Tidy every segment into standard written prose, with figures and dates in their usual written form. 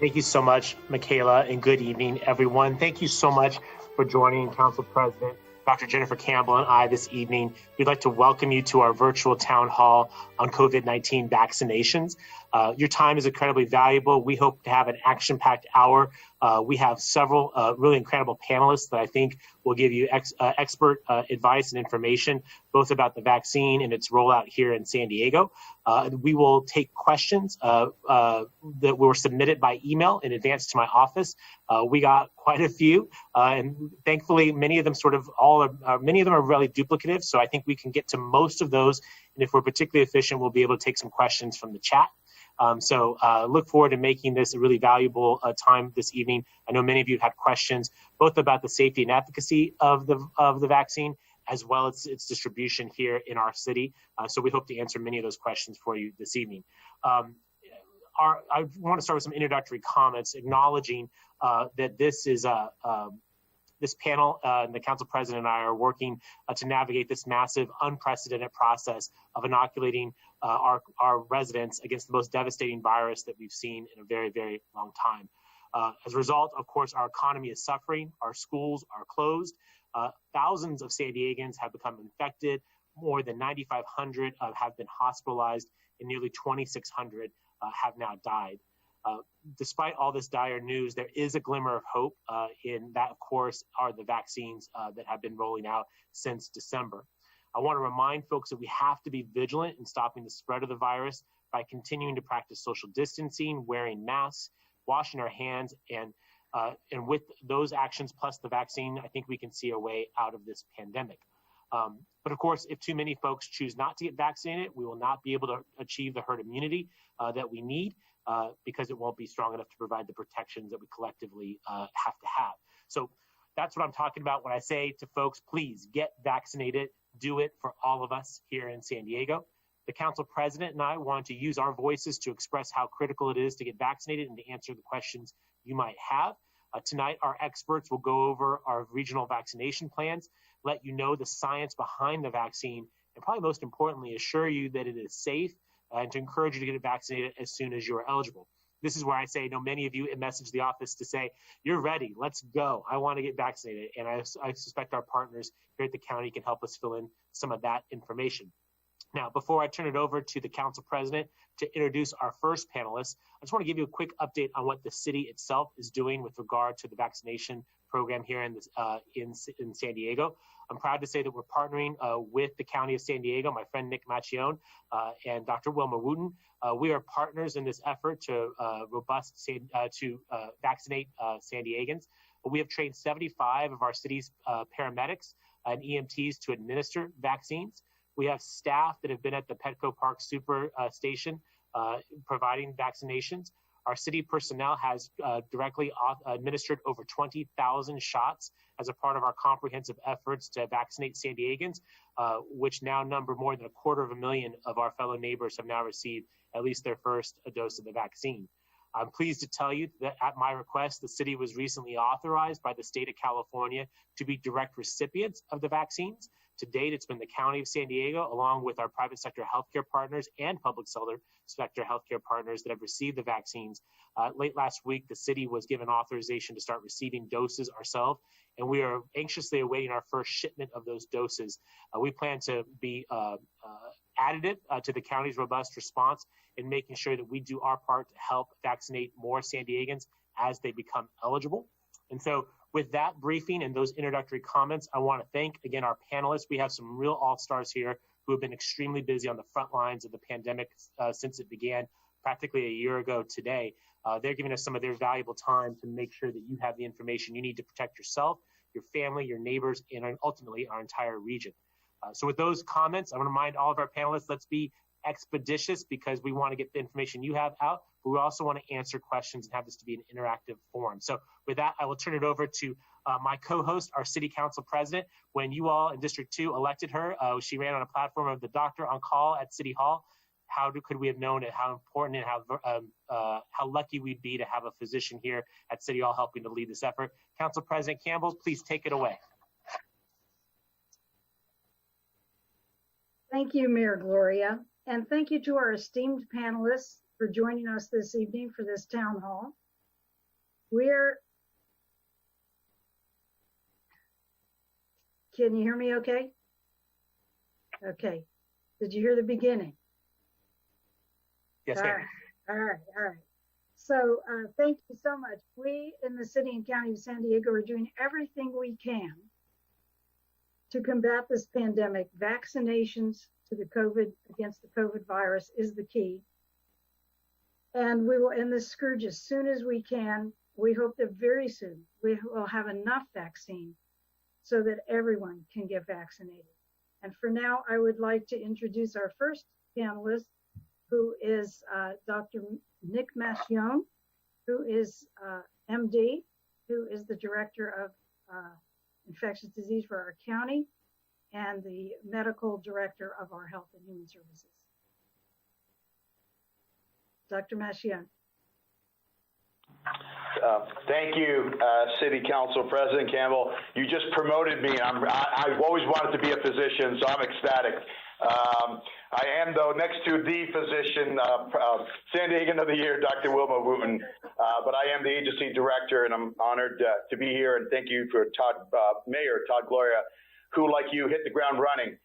Thank you so much, Michaela, and good evening, everyone. Thank you so much for joining Council President Dr. Jennifer Campbell and I this evening. We'd like to welcome you to our virtual town hall on COVID-19 vaccinations. Your time is incredibly valuable. We hope to have an action-packed hour. We have several really incredible panelists that I think will give you expert advice and information, both about the vaccine and its rollout here in San Diego. We will take questions that were submitted by email in advance to my office. We got quite a few, and thankfully, many of them are really duplicative. So I think we can get to most of those. And if we're particularly efficient, we'll be able to take some questions from the chat. So look forward to making this a really valuable time this evening. I know many of you have had questions both about the safety and efficacy of the vaccine, as well as its distribution here in our city. So we hope to answer many of those questions for you this evening. I want to start with some introductory comments, acknowledging that this is this panel and the council president and I are working to navigate this massive, unprecedented process of inoculating our residents against the most devastating virus that we've seen in a very, very long time. As a result, of course, our economy is suffering. Our schools are closed. Thousands of San Diegans have become infected. More than 9,500 have been hospitalized, and nearly 2,600 have now died. Despite all this dire news, there is a glimmer of hope in that, of course, are the vaccines that have been rolling out since December. I want to remind folks that we have to be vigilant in stopping the spread of the virus by continuing to practice social distancing, wearing masks, washing our hands, and with those actions plus the vaccine, I think we can see a way out of this pandemic. But of course, if too many folks choose not to get vaccinated, we will not be able to achieve the herd immunity that we need because it won't be strong enough to provide the protections that we collectively have to have. So that's what I'm talking about when I say to folks, please get vaccinated. Do it for all of us here in San Diego. The council president and I want to use our voices to express how critical it is to get vaccinated and to answer the questions you might have. Tonight, our experts will go over our regional vaccination plans, let you know the science behind the vaccine, and probably most importantly, assure you that it is safe and to encourage you to get vaccinated as soon as you are eligible. This is where I say, many of you message the office to say, you're ready, let's go. I want to get vaccinated. And I suspect our partners here at the county can help us fill in some of that information. Now, before I turn it over to the council president to introduce our first panelist, I just want to give you a quick update on what the city itself is doing with regard to the vaccination program here in San Diego. I'm proud to say that we're partnering with the County of San Diego, my friend Nick Macchione and Dr. Wilma Wooten. We are partners in this effort to vaccinate San Diegans. We have trained 75 of our city's paramedics and EMTs to administer vaccines. We have staff that have been at the Petco Park Super Station providing vaccinations. Our city personnel has directly administered over 20,000 shots as a part of our comprehensive efforts to vaccinate San Diegans, which now number more than 250,000 of our fellow neighbors have now received at least their first dose of the vaccine. I'm pleased to tell you that at my request, the city was recently authorized by the state of California to be direct recipients of the vaccines. To date, it's been the County of San Diego, along with our private sector healthcare partners and public sector healthcare partners that have received the vaccines. Late last week, the city was given authorization to start receiving doses ourselves, and we are anxiously awaiting our first shipment of those doses. We plan to be additive to the county's robust response in making sure that we do our part to help vaccinate more San Diegans as they become eligible. And so with that briefing and those introductory comments, I want to thank, again, our panelists. We have some real all-stars here who have been extremely busy on the front lines of the pandemic since it began practically a year ago today. They're giving us some of their valuable time to make sure that you have the information you need to protect yourself, your family, your neighbors, and ultimately our entire region. So with those comments, I want to remind all of our panelists, let's be expeditious because we want to get the information you have out, but we also want to answer questions and have this to be an interactive forum. So with that, I will turn it over to my co-host, our city council president. When you all in District 2 elected her, she ran on a platform of the doctor on call at City Hall. Could we have known it, how important and how lucky we'd be to have a physician here at City Hall helping to lead this effort. Council President Campbell, please take it away. Thank you, Mayor Gloria. And thank you to our esteemed panelists for joining us this evening for this town hall. Can you hear me okay? Okay. Did you hear the beginning? Yes, ma'am. All right. So thank you so much. We in the city and county of San Diego are doing everything we can to combat this pandemic. Vaccinations against the COVID virus is the key. And we will end this scourge as soon as we can. We hope that very soon we will have enough vaccine so that everyone can get vaccinated. And for now, I would like to introduce our first panelist, who is Dr. Nick Mascione, who is MD, who is the Director of Infectious Disease for our county and the Medical Director of our Health and Human Services. Dr. Mascione. Thank you, City Council President Campbell. You just promoted me. I've always wanted to be a physician, so I'm ecstatic. I am, though, next to the physician, San Diegan of the Year, Dr. Wilma Wooten, but I am the agency director, and I'm honored to be here. And thank you for Mayor Todd Gloria, who, like you, hit the ground running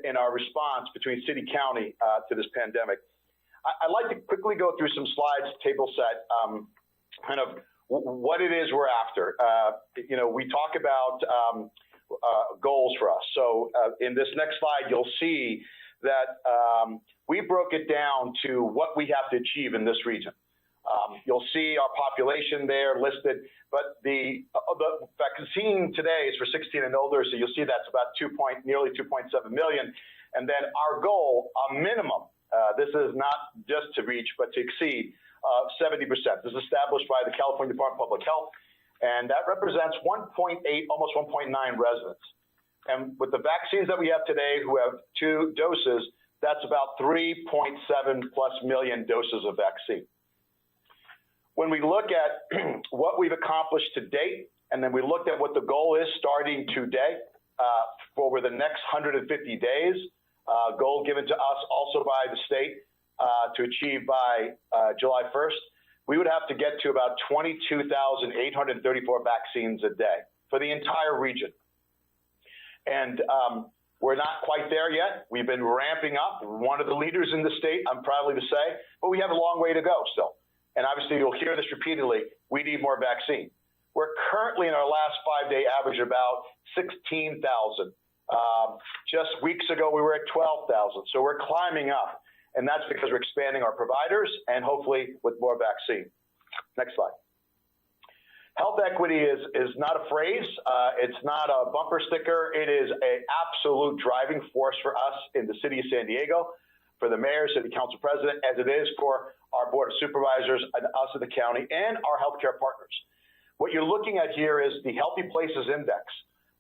in our response between city county to this pandemic. I'd like to quickly go through some slides, table set, kind of what it is we're after. We talk about goals for us. So in this next slide, you'll see that we broke it down to what we have to achieve in this region. You'll see our population there listed, but the vaccine today is for 16 and older, so you'll see that's about nearly 2.7 million. And then our goal, a minimum, this is not just to reach, but to exceed 70%. This is established by the California Department of Public Health, and that represents 1.8, almost 1.9 residents. And with the vaccines that we have today, who have 2 doses, that's about 3.7+ million doses of vaccine. When we look at what we've accomplished to date, and then we looked at what the goal is starting today for over the next 150 days, goal given to us also by the state to achieve by July 1st, we would have to get to about 22,834 vaccines a day for the entire region. And we're not quite there yet. We've been ramping up. We're one of the leaders in the state, I'm proudly to say, but we have a long way to go still. And obviously, you'll hear this repeatedly, we need more vaccine. We're currently in our last 5-day average about 16,000. Just weeks ago, we were at 12,000. So we're climbing up. And that's because we're expanding our providers and hopefully with more vaccine. Next slide. Health equity is not a phrase. It's not a bumper sticker. It is an absolute driving force for us in the city of San Diego, for the mayor, city council president, as it is for our board of supervisors and us in the county and our healthcare partners. What you're looking at here is the Healthy Places Index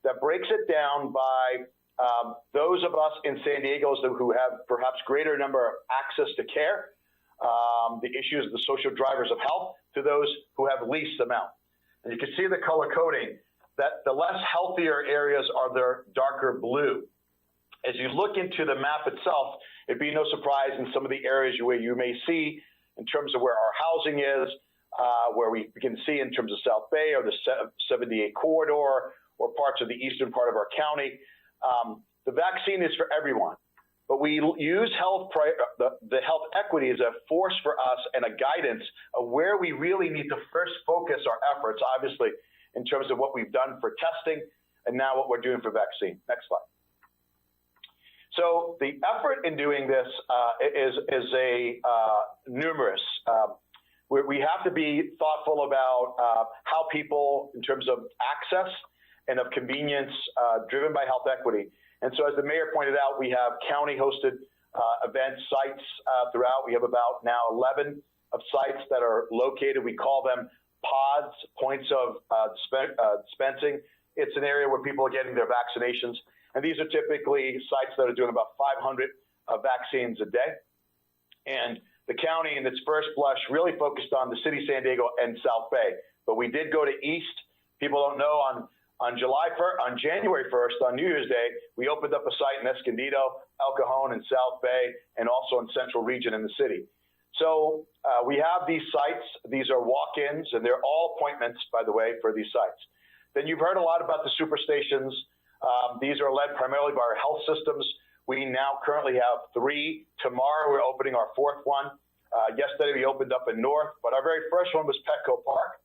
that breaks it down by those of us in San Diego who have perhaps greater number of access to care, the issues of the social drivers of health, to those who have least amount. And you can see the color coding that the less healthier areas are their darker blue. As you look into the map itself, it'd be no surprise in some of the areas where you may see in terms of where our housing is, where we can see in terms of South Bay or the 78 corridor or parts of the eastern part of our county. The vaccine is for everyone, but we use the health equity as a force for us and a guidance of where we really need to first focus our efforts, obviously, in terms of what we've done for testing and now what we're doing for vaccine. Next slide. So the effort in doing this is numerous. We have to be thoughtful about how people, in terms of access and of convenience, driven by health equity. And so as the mayor pointed out, we have county-hosted event sites throughout. We have about now 11 of sites that are located. We call them pods, points of dispensing. It's an area where people are getting their vaccinations. And these are typically sites that are doing about 500 vaccines a day. And the county, in its first blush, really focused on the city of San Diego and South Bay. But we did go to East. People don't know, on January 1st, on New Year's Day, we opened up a site in Escondido, El Cajon, and South Bay, and also in Central Region in the city. So we have these sites. These are walk-ins, and they're all appointments, by the way, for these sites. Then you've heard a lot about the superstations. These are led primarily by our health systems. We now currently have 3. Tomorrow we're opening our 4th one. Yesterday we opened up in North, but our very first one was Petco Park.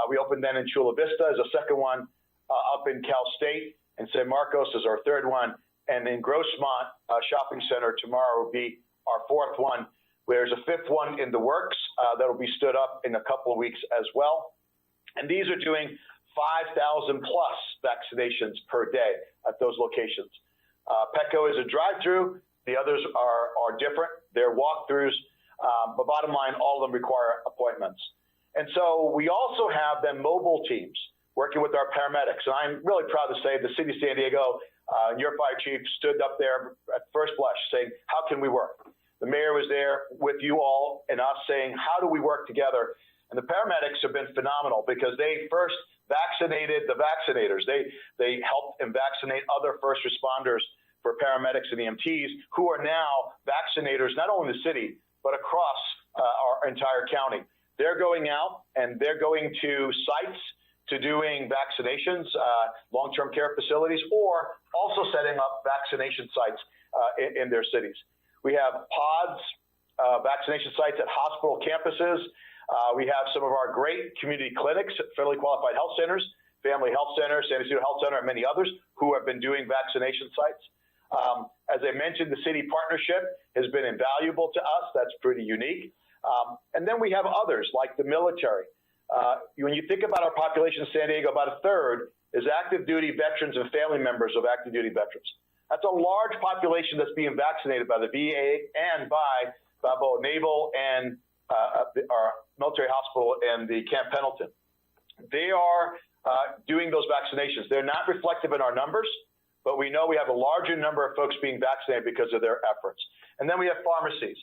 We opened then in Chula Vista as a second one, up in Cal State, and San Marcos is our 3rd one. And in Grossmont Shopping Center tomorrow will be our 4th one. There's a 5th one in the works that will be stood up in a couple of weeks as well. And these are doing 5,000 plus vaccinations per day at those locations. Petco is a drive-through. The others are different. They're walkthroughs. But bottom line, all of them require appointments. And so we also have then mobile teams working with our paramedics. And I'm really proud to say the city of San Diego, your fire chief stood up there at first blush saying, how can we work? The mayor was there with you all and us saying, how do we work together? And the paramedics have been phenomenal because they first vaccinated the vaccinators. They helped and vaccinate other first responders for paramedics and EMTs who are now vaccinators, not only in the city, but across our entire county. They're going out and they're going to sites to doing vaccinations, long-term care facilities, or also setting up vaccination sites in their cities. We have pods, vaccination sites at hospital campuses. We have some of our great community clinics, federally qualified health centers, Family Health Center, San Diego Health Center, and many others who have been doing vaccination sites. As I mentioned, the city partnership has been invaluable to us. That's pretty unique. And then we have others like the military. When you think about our population in San Diego, about 1/3 is active duty veterans and family members of active duty veterans. That's a large population that's being vaccinated by the VA and by both Naval and our military hospital and the Camp Pendleton. They are doing those vaccinations. They're not reflective in our numbers, but we know we have a larger number of folks being vaccinated because of their efforts. And then we have pharmacies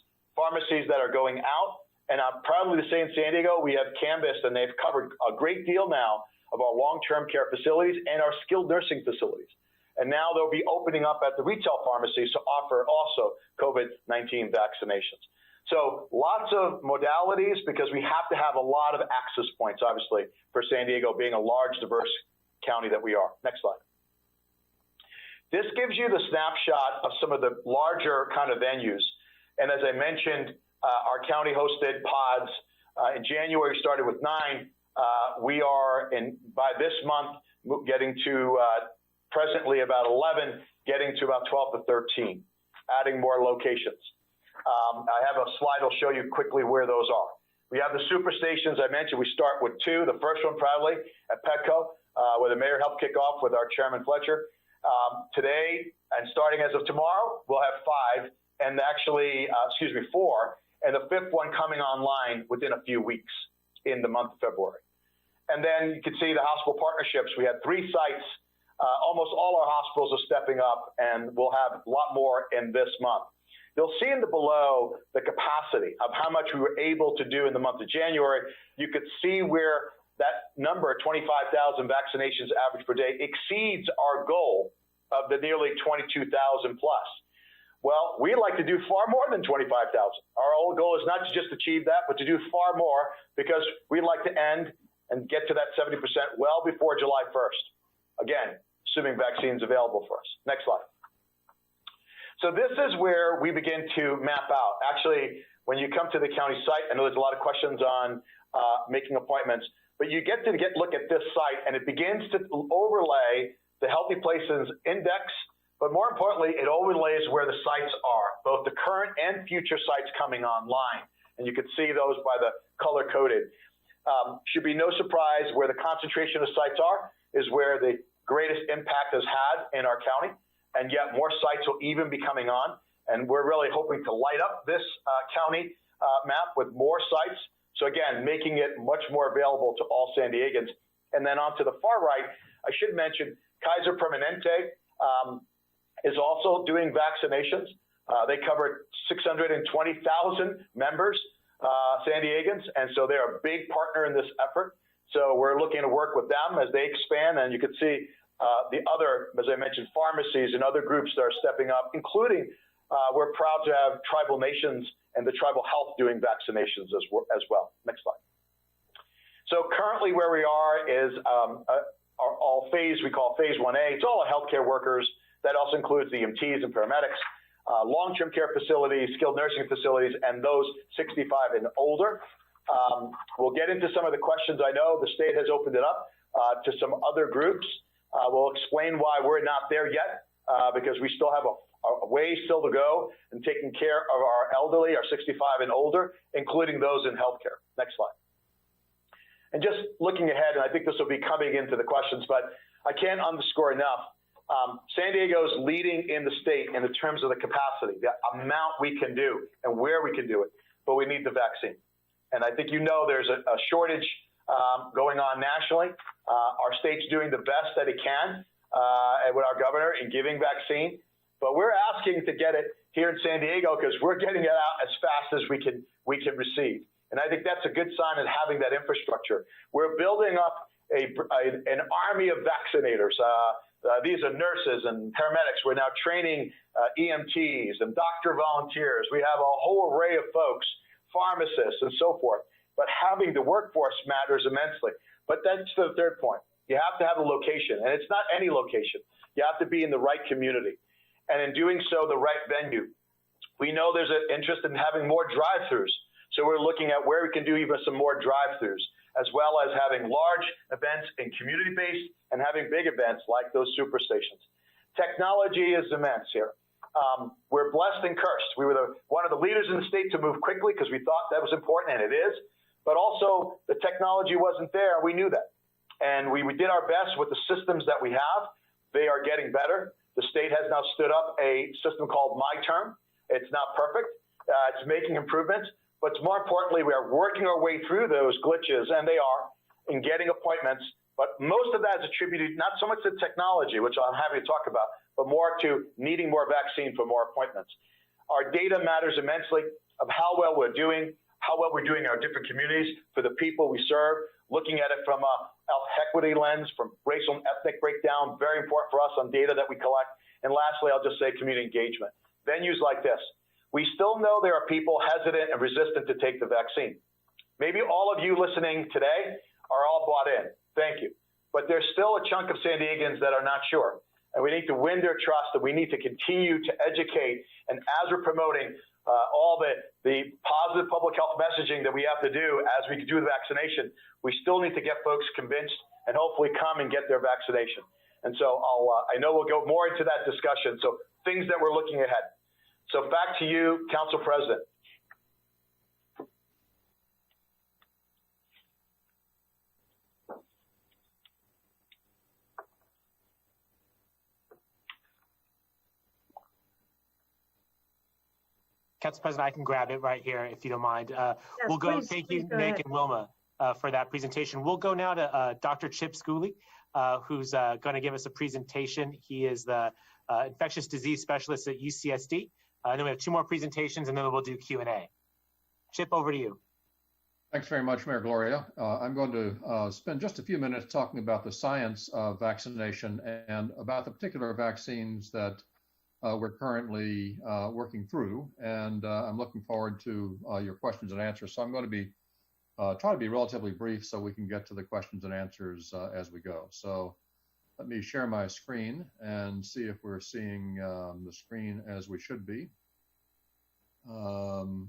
that are going out. And I'm proudly to say in San Diego, we have canvassed and they've covered a great deal now of our long-term care facilities and our skilled nursing facilities. And now they'll be opening up at the retail pharmacies to offer also COVID-19 vaccinations. So lots of modalities because we have to have a lot of access points, obviously, for San Diego being a large, diverse county that we are. Next slide. This gives you the snapshot of some of the larger kind of venues. And as I mentioned, our county hosted pods. In January, we started with 9. We are, by this month, getting to presently about 11, getting to about 12 to 13, adding more locations. I have a slide I'll show you quickly where those are. We have the super stations I mentioned. We start with 2. The first one proudly at Petco, where the mayor helped kick off with our Chairman Fletcher. Today, and starting as of tomorrow, we'll have 5, and actually, 4, and the 5th one coming online within a few weeks in the month of February. And then you can see the hospital partnerships. We had 3 sites. Almost all our hospitals are stepping up, and we'll have a lot more in this month. You'll see in the below the capacity of how much we were able to do in the month of January. You could see where that number, 25,000 vaccinations average per day, exceeds our goal of the nearly 22,000 plus. Well, we like to do far more than 25,000. Our whole goal is not to just achieve that, but to do far more because we like to end and get to that 70% well before July 1st. Again, assuming vaccines available for us. Next slide. So this is where we begin to map out. Actually, when you come to the county site, I know there's a lot of questions on making appointments, but you get to look at this site and it begins to overlay the Healthy Places Index, but more importantly, it overlays where the sites are, both the current and future sites coming online. And you can see those by the color-coded. Should be no surprise where the concentration of sites are is where the greatest impact has had in our county. And yet more sites will even be coming on. And we're really hoping to light up this county map with more sites. So again, making it much more available to all San Diegans. And then on to the far right, I should mention Kaiser Permanente is also doing vaccinations. They covered 620,000 members, San Diegans. And so they're a big partner in this effort. So we're looking to work with them as they expand. And you can see the other, as I mentioned, pharmacies and other groups that are stepping up, including we're proud to have tribal nations and the tribal health doing vaccinations as well. Next slide. So currently where we are is all phase, we call phase 1A. It's all healthcare workers. That also includes the EMTs and paramedics, long-term care facilities, skilled nursing facilities, and those 65 and older. We'll get into some of the questions. I know the state has opened it up to some other groups. We'll explain why we're not there yet, because we still have a way still to go in taking care of our elderly, our 65 and older, including those in healthcare. Next slide. And just looking ahead, and I think this will be coming into the questions, but I can't underscore enough, San Diego's leading in the state in the terms of the capacity, the amount we can do and where we can do it, but we need the vaccine. And I think you know there's a shortage going on nationally. Our state's doing the best that it can with our governor in giving vaccine, but we're asking to get it here in San Diego because we're getting it out as fast as we can receive. And I think that's a good sign of having that infrastructure. We're building up an army of vaccinators. These are nurses and paramedics. We're now training EMTs and doctor volunteers. We have a whole array of folks, pharmacists and so forth. But having the workforce matters immensely. But that's the third point. You have to have a location, and it's not any location. You have to be in the right community. And in doing so, the right venue. We know there's an interest in having more drive-throughs. So we're looking at where we can do even some more drive-throughs, as well as having large events in community-based and having big events like those superstations. Technology is immense here. We're blessed and cursed. We were one of the leaders in the state to move quickly because we thought that was important, and it is. But also, the technology wasn't there. We knew that. And we did our best with the systems that we have. They are getting better. The state has now stood up a system called MyTerm. It's not perfect. It's making improvements. But more importantly, we are working our way through those glitches, and they are, in getting appointments. But most of that is attributed not so much to technology, which I'm happy to talk about, but more to needing more vaccine for more appointments. Our data matters immensely of how well we're doing in our different communities for the people we serve, looking at it from a health equity lens, from racial and ethnic breakdown, very important for us on data that we collect. And lastly, I'll just say community engagement. Venues like this. We still know there are people hesitant and resistant to take the vaccine. Maybe all of you listening today are all bought in. Thank you. But there's still a chunk of San Diegans that are not sure. And we need to win their trust, and we need to continue to educate. And as we're promoting all the positive public health messaging that we have to do as we do the vaccination, we still need to get folks convinced and hopefully come and get their vaccination. And so I know we'll go more into that discussion. So things that we're looking ahead. So back to you, Council President. Council President, I can grab it right here if you don't mind. We'll go. Please, thank you, go Nick ahead. and Wilma, for that presentation. We'll go now to Dr. Chip Schooley, who's going to give us a presentation. He is the infectious disease specialist at UCSD. And then we have two more presentations, and then we'll do Q&A. Chip, over to you. Thanks very much, Mayor Gloria. I'm going to spend just a few minutes talking about the science of vaccination and about the particular vaccines that we're currently working through. And I'm looking forward to your questions and answers. So I'm going to be try to be relatively brief so we can get to the questions and answers as we go. So let me share my screen and see if we're seeing the screen as we should be. All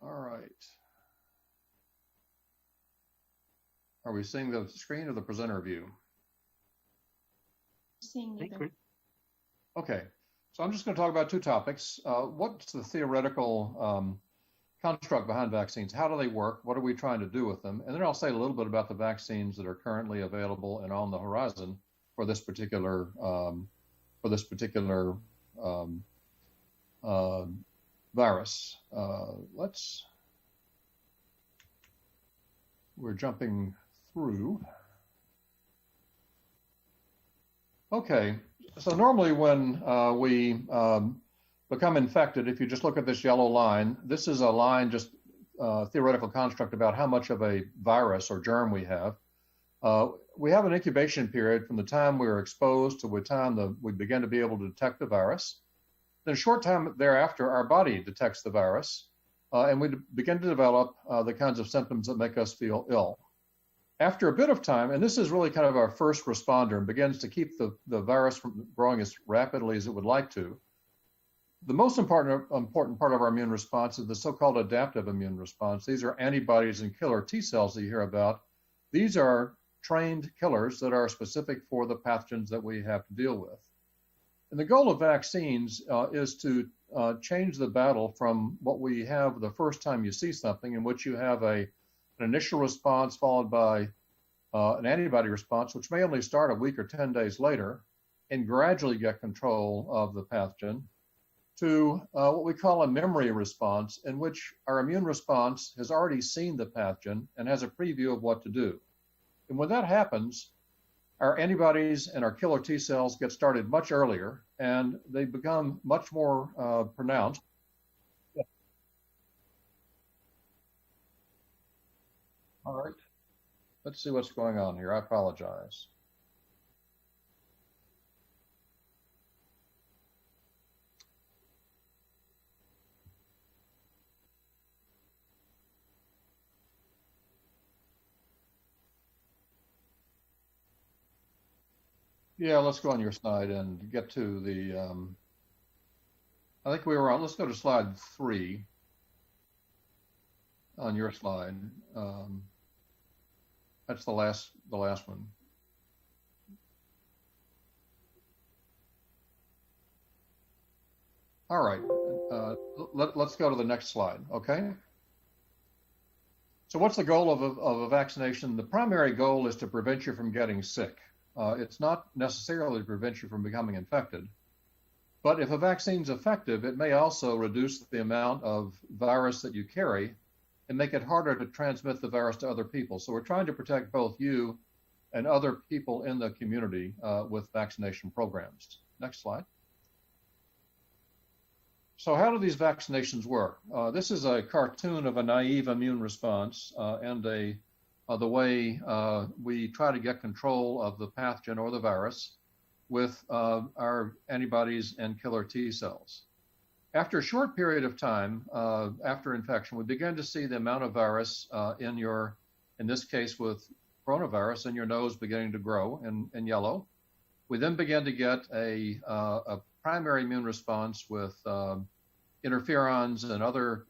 right. Are we seeing the screen or the presenter view? Seeing either. Okay. So I'm just going to talk about two topics. What's the theoretical construct behind vaccines? How do they work? What are we trying to do with them? And then I'll say a little bit about the vaccines that are currently available and on the horizon for this particular virus. We're jumping through. Okay, so normally when we become infected, if you just look at this yellow line, this is a line, just theoretical construct about how much of a virus or germ we have. We have an incubation period from the time we are exposed to the time we begin to be able to detect the virus. Then a short time thereafter, our body detects the virus, and we begin to develop the kinds of symptoms that make us feel ill. After a bit of time, and this is really kind of our first responder and begins to keep the virus from growing as rapidly as it would like to, the most important part of our immune response is the so-called adaptive immune response. These are antibodies and killer T cells that you hear about. These are trained killers that are specific for the pathogens that we have to deal with. And the goal of vaccines is to change the battle from what we have the first time you see something, in which you have an initial response followed by an antibody response, which may only start a week or 10 days later, and gradually get control of the pathogen, to what we call a memory response, in which our immune response has already seen the pathogen and has a preview of what to do. And when that happens, our antibodies and our killer T cells get started much earlier, and they become much more pronounced. All right, let's see what's going on here. I apologize. Yeah, let's go on your slide and get to the, I think we were on, let's go to slide 3 on your slide. That's the last one. All right, let's go to the next slide, okay? So what's the goal of a vaccination? The primary goal is to prevent you from getting sick. It's not necessarily to prevent you from becoming infected, but if a vaccine is effective, it may also reduce the amount of virus that you carry and make it harder to transmit the virus to other people. So we're trying to protect both you and other people in the community with vaccination programs. Next slide. So how do these vaccinations work? This is a cartoon of a naive immune response and the way we try to get control of the pathogen or the virus with our antibodies and killer T cells. After a short period of time after infection, we begin to see the amount of virus in this case with coronavirus, in your nose beginning to grow in yellow. We then begin to get a primary immune response with interferons and other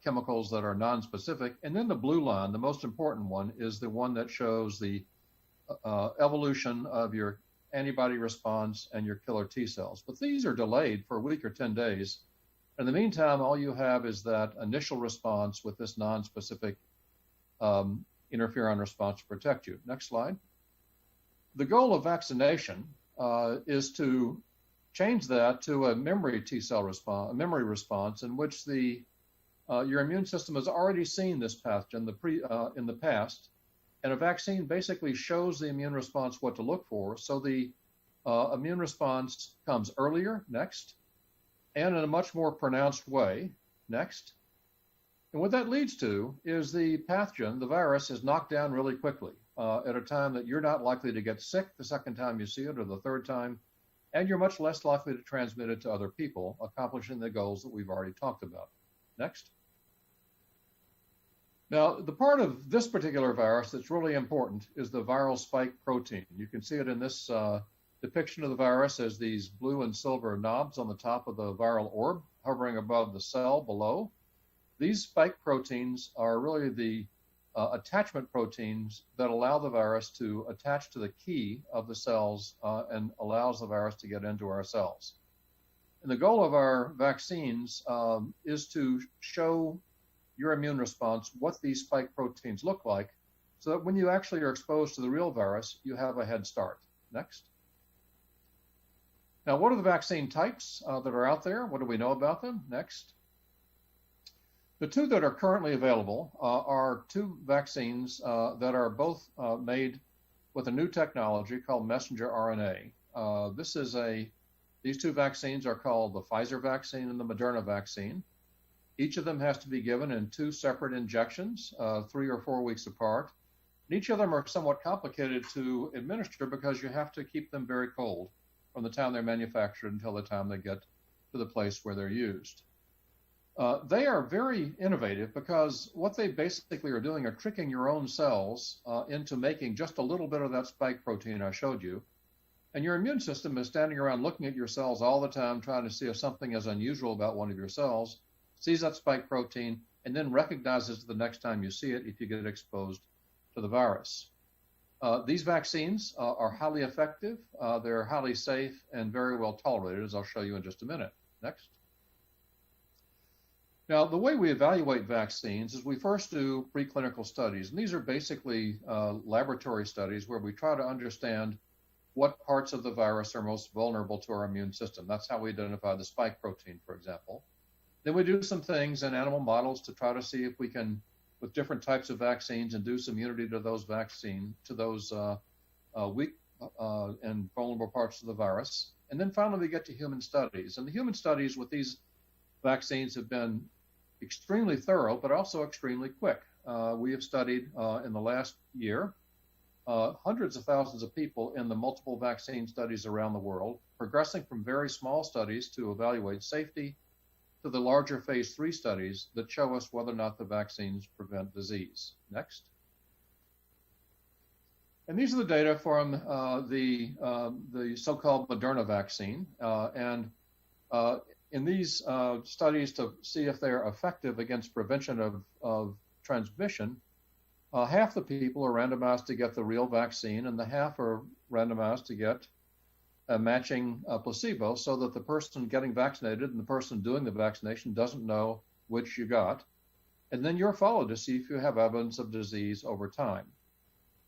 chemicals that are non-specific. And then the blue line, the most important one, is the one that shows the evolution of your antibody response and your killer T cells. But these are delayed for a week or 10 days. In the meantime, all you have is that initial response with this non-specific interferon response to protect you. Next slide. The goal of vaccination is to change that to a memory T cell response, a memory response in which your immune system has already seen this pathogen in the past, and a vaccine basically shows the immune response what to look for. So the immune response comes earlier, next, and in a much more pronounced way, next. And what that leads to is the pathogen, the virus, is knocked down really quickly at a time that you're not likely to get sick the second time you see it or the third time, and you're much less likely to transmit it to other people, accomplishing the goals that we've already talked about. Next. Now, the part of this particular virus that's really important is the viral spike protein. You can see it in this depiction of the virus as these blue and silver knobs on the top of the viral orb, hovering above the cell below. These spike proteins are really the attachment proteins that allow the virus to attach to the key of the cells and allows the virus to get into our cells. And the goal of our vaccines is to show your immune response what these spike proteins look like, so that when you actually are exposed to the real virus, you have a head start. Next. Now, what are the vaccine types that are out there? What do we know about them? Next. The two that are currently available are two vaccines that are both made with a new technology called messenger RNA. These two vaccines are called the Pfizer vaccine and the Moderna vaccine. Each of them has to be given in two separate injections, 3 or 4 weeks apart. And each of them are somewhat complicated to administer because you have to keep them very cold from the time they're manufactured until the time they get to the place where they're used. They are very innovative because what they basically are doing are tricking your own cells into making just a little bit of that spike protein I showed you. And your immune system is standing around looking at your cells all the time, trying to see if something is unusual about one of your cells, sees that spike protein, and then recognizes the next time you see it if you get exposed to the virus. These vaccines are highly effective, they're highly safe, and very well tolerated, as I'll show you in just a minute. Next. Now, the way we evaluate vaccines is we first do preclinical studies, and these are basically laboratory studies where we try to understand what parts of the virus are most vulnerable to our immune system. That's how we identify the spike protein, for example. Then we do some things in animal models to try to see if we can, with different types of vaccines, induce immunity to those vaccines, to those weak and vulnerable parts of the virus. And then finally, we get to human studies. And the human studies with these vaccines have been extremely thorough, but also extremely quick. We have studied in the last year hundreds of thousands of people in the multiple vaccine studies around the world, progressing from very small studies to evaluate safety to the larger phase 3 studies that show us whether or not the vaccines prevent disease. Next. And these are the data from the so-called Moderna vaccine. In these studies to see if they're effective against prevention of transmission, half the people are randomized to get the real vaccine, and the half are randomized to get a matching placebo, so that the person getting vaccinated and the person doing the vaccination doesn't know which you got. And then you're followed to see if you have evidence of disease over time.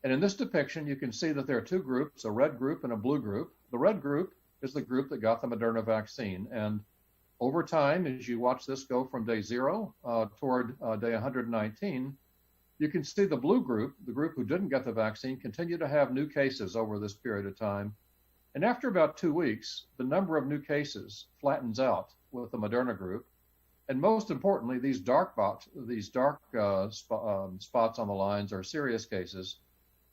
And in this depiction, you can see that there are two groups, a red group and a blue group. The red group is the group that got the Moderna vaccine. And over time, as you watch this go from day 0 toward day 119, you can see the blue group, the group who didn't get the vaccine, continue to have new cases over this period of time. And after about 2 weeks, the number of new cases flattens out with the Moderna group. And most importantly, these dark spots on the lines are serious cases.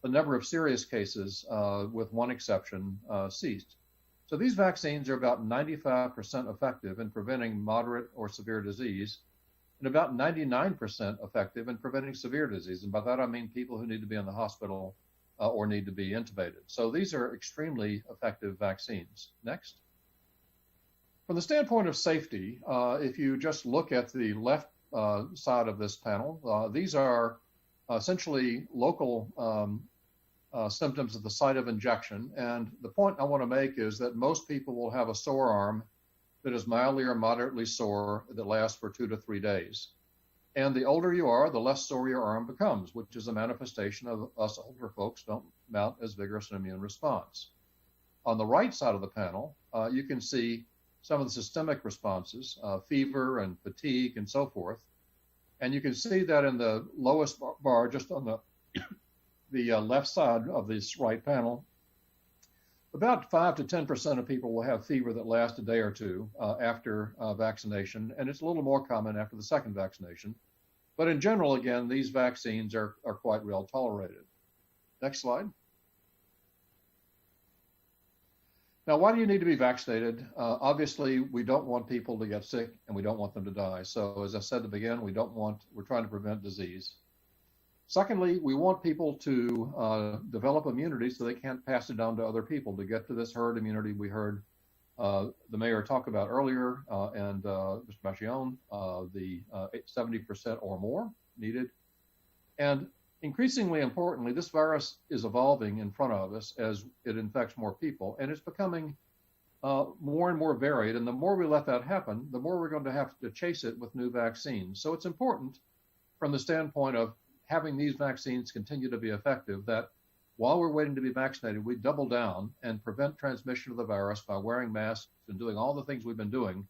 The number of serious cases, with one exception, ceased. So these vaccines are about 95% effective in preventing moderate or severe disease, and about 99% effective in preventing severe disease. And by that, I mean people who need to be in the hospital or need to be intubated. So these are extremely effective vaccines. Next. From the standpoint of safety, if you just look at the left side of this panel, these are essentially local symptoms at the site of injection. And the point I want to make is that most people will have a sore arm that is mildly or moderately sore that lasts for 2 to 3 days. And the older you are, the less sore your arm becomes, which is a manifestation of us older folks don't mount as vigorous an immune response. On the right side of the panel, you can see some of the systemic responses, fever and fatigue and so forth. And you can see that in the lowest bar, just on the left side of this right panel, about 5 to 10% of people will have fever that lasts a day or two after vaccination, and it's a little more common after the second vaccination. But in general, again, these vaccines are quite well tolerated. Next slide. Now, why do you need to be vaccinated? Obviously, we don't want people to get sick, and we don't want them to die. So as I said to begin, we're trying to prevent disease. Secondly, we want people to develop immunity so they can't pass it down to other people to get to this herd immunity we heard the mayor talk about earlier, and Mr. Machione, the 70% or more needed. And increasingly importantly, this virus is evolving in front of us as it infects more people, and it's becoming more and more varied. And the more we let that happen, the more we're going to have to chase it with new vaccines. So it's important from the standpoint of having these vaccines continue to be effective, that while we're waiting to be vaccinated, we double down and prevent transmission of the virus by wearing masks and doing all the things we've been doing,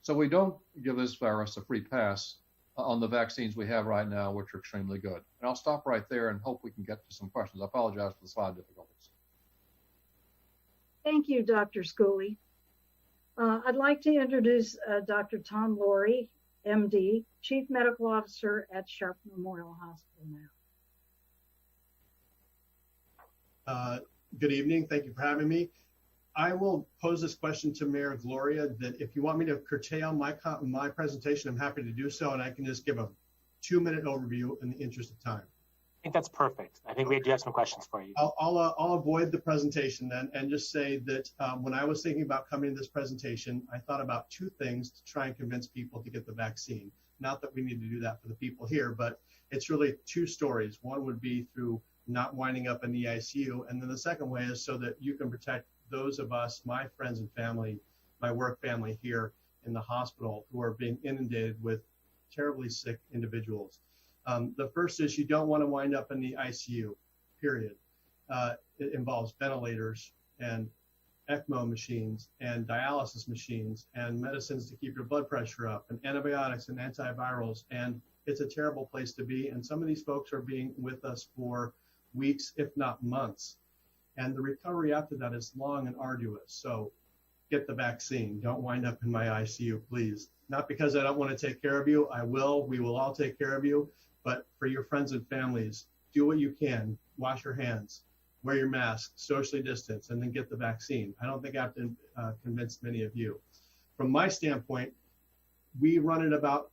so we don't give this virus a free pass on the vaccines we have right now, which are extremely good. And I'll stop right there and hope we can get to some questions. I apologize for the slide difficulties. Thank you, Dr. Schooley. I'd like to introduce Dr. Tom Laurie, MD, Chief Medical Officer at Sharp Memorial Hospital now. Good evening. Thank you for having me. I will pose this question to Mayor Gloria, that if you want me to curtail my presentation, I'm happy to do so, and I can just give a 2-minute overview in the interest of time. I think that's perfect. I think we do have some questions for you. I'll avoid the presentation then and just say that when I was thinking about coming to this presentation, I thought about 2 things to try and convince people to get the vaccine. Not that we need to do that for the people here, but it's really 2 stories. One would be through not winding up in the ICU, and then the second way is so that you can protect those of us, my friends and family, my work family here in the hospital, who are being inundated with terribly sick individuals. The first is you don't want to wind up in the ICU, period. It involves ventilators and ECMO machines and dialysis machines and medicines to keep your blood pressure up and antibiotics and antivirals. And it's a terrible place to be. And some of these folks are being with us for weeks, if not months. And the recovery after that is long and arduous. So get the vaccine. Don't wind up in my ICU, please. Not because I don't want to take care of you. I will. We will all take care of you. But for your friends and families, do what you can. Wash your hands, wear your mask, socially distance, and then get the vaccine. I don't think I have to convince many of you. From my standpoint, we run it about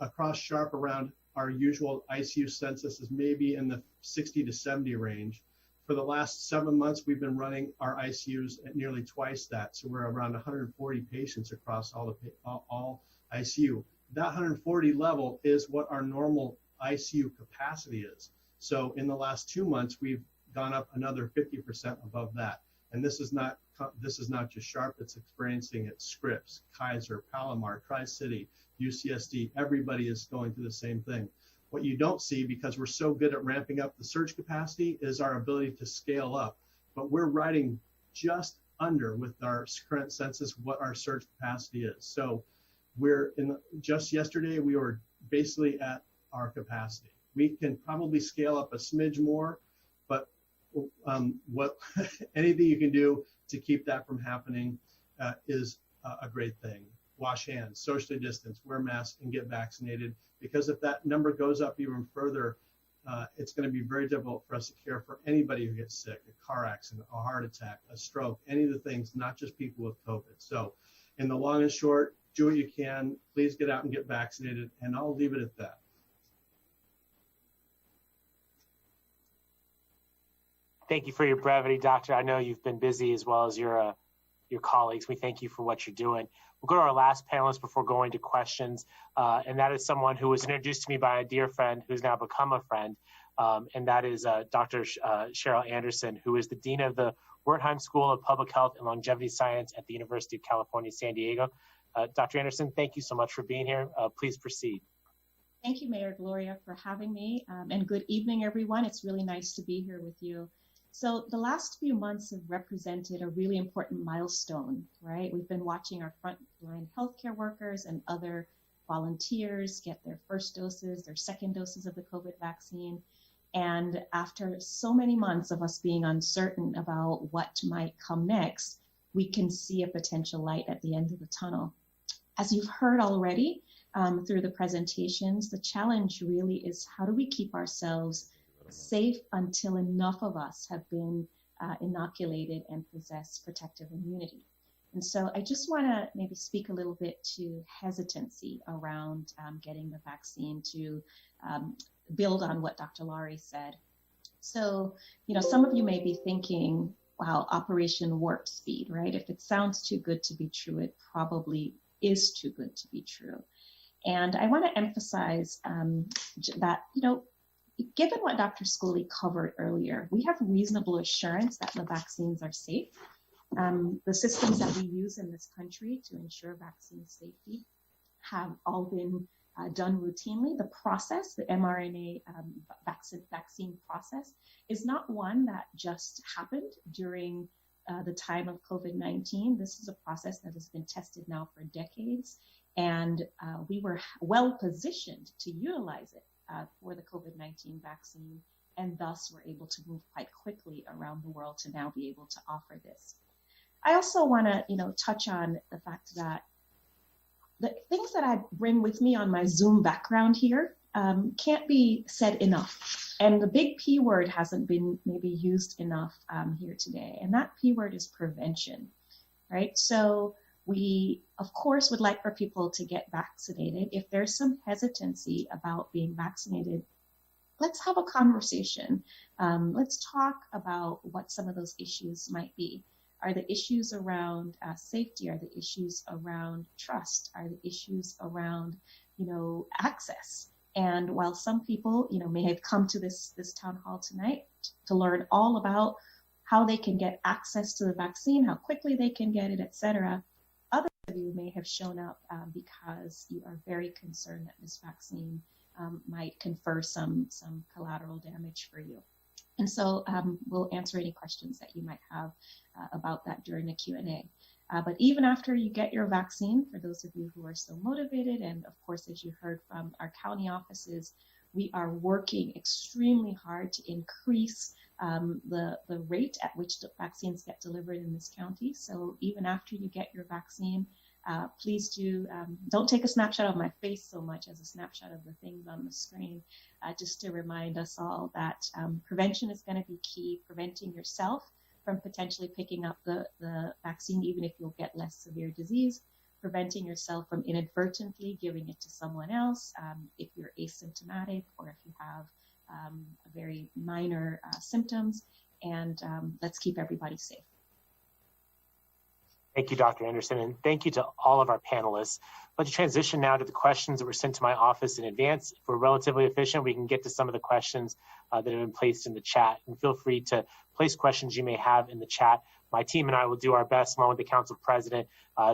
across Sharp around our usual ICU census is maybe in the 60 to 70 range. For the last 7 months, we've been running our ICUs at nearly twice that. So we're around 140 patients across all ICU. That 140 level is what our normal ICU capacity is. So in the last 2 months, we've gone up another 50% above that. And this is not just Sharp, it's experiencing it. Scripps, Kaiser, Palomar, Tri-City, UCSD, everybody is going through the same thing. What you don't see, because we're so good at ramping up the surge capacity, is our ability to scale up. But we're riding just under with our current census what our surge capacity is. So just yesterday, we were basically at our capacity. We can probably scale up a smidge more, but anything you can do to keep that from happening is a great thing. Wash hands, socially distance, wear masks, and get vaccinated. Because if that number goes up even further, it's going to be very difficult for us to care for anybody who gets sick, a car accident, a heart attack, a stroke, any of the things, not just people with COVID. So in the long and short, do what you can. Please get out and get vaccinated, and I'll leave it at that. Thank you for your brevity, Doctor. I know you've been busy as well as your colleagues. We thank you for what you're doing. We'll go to our last panelist before going to questions, and that is someone who was introduced to me by a dear friend who's now become a friend, and that is Dr. Cheryl Anderson, who is the Dean of the Wertheim School of Public Health and Longevity Science at the University of California, San Diego. Dr. Anderson, thank you so much for being here. Please proceed. Thank you, Mayor Gloria, for having me, and good evening, everyone. It's really nice to be here with you. So the last few months have represented a really important milestone, right? We've been watching our frontline healthcare workers and other volunteers get their first doses, their second doses of the COVID vaccine. And after so many months of us being uncertain about what might come next, we can see a potential light at the end of the tunnel. As you've heard already through the presentations, the challenge really is how do we keep ourselves safe until enough of us have been inoculated and possess protective immunity. And so I just want to maybe speak a little bit to hesitancy around getting the vaccine to build on what Dr. Laurie said. So, some of you may be thinking, wow, Operation Warp Speed, right? If it sounds too good to be true, it probably is too good to be true. And I want to emphasize that, given what Dr. Scully covered earlier, we have reasonable assurance that the vaccines are safe. The systems that we use in this country to ensure vaccine safety have all been done routinely. The process, the mRNA vaccine process, is not one that just happened during the time of COVID-19. This is a process that has been tested now for decades, and we were well positioned to utilize it for the COVID-19 vaccine, and thus we're able to move quite quickly around the world to now be able to offer this. I also want to, touch on the fact that the things that I bring with me on my Zoom background here can't be said enough. And the big P word hasn't been maybe used enough here today. And that P word is prevention. right? So we, of course, would like for people to get vaccinated. If there's some hesitancy about being vaccinated, let's have a conversation. Let's talk about what some of those issues might be. Are the issues around safety? Are the issues around trust? Are the issues around, access? And while some people, may have come to this town hall tonight to learn all about how they can get access to the vaccine, how quickly they can get it, et cetera, others of you may have shown up because you are very concerned that this vaccine might confer some collateral damage for you. And so we'll answer any questions that you might have about that during the Q&A. But even after you get your vaccine, for those of you who are still motivated, and of course, as you heard from our county offices, we are working extremely hard to increase the rate at which the vaccines get delivered in this county. So even after you get your vaccine, please don't take a snapshot of my face so much as a snapshot of the things on the screen, just to remind us all that prevention is going to be key, preventing yourself from potentially picking up the vaccine, even if you'll get less severe disease, preventing yourself from inadvertently giving it to someone else if you're asymptomatic or if you have very minor symptoms, and let's keep everybody safe. Thank you, Dr. Anderson, and thank you to all of our panelists. Let's transition now to the questions that were sent to my office in advance. If we're relatively efficient, we can get to some of the questions that have been placed in the chat. And feel free to place questions you may have in the chat. My team and I will do our best, along with the Council President,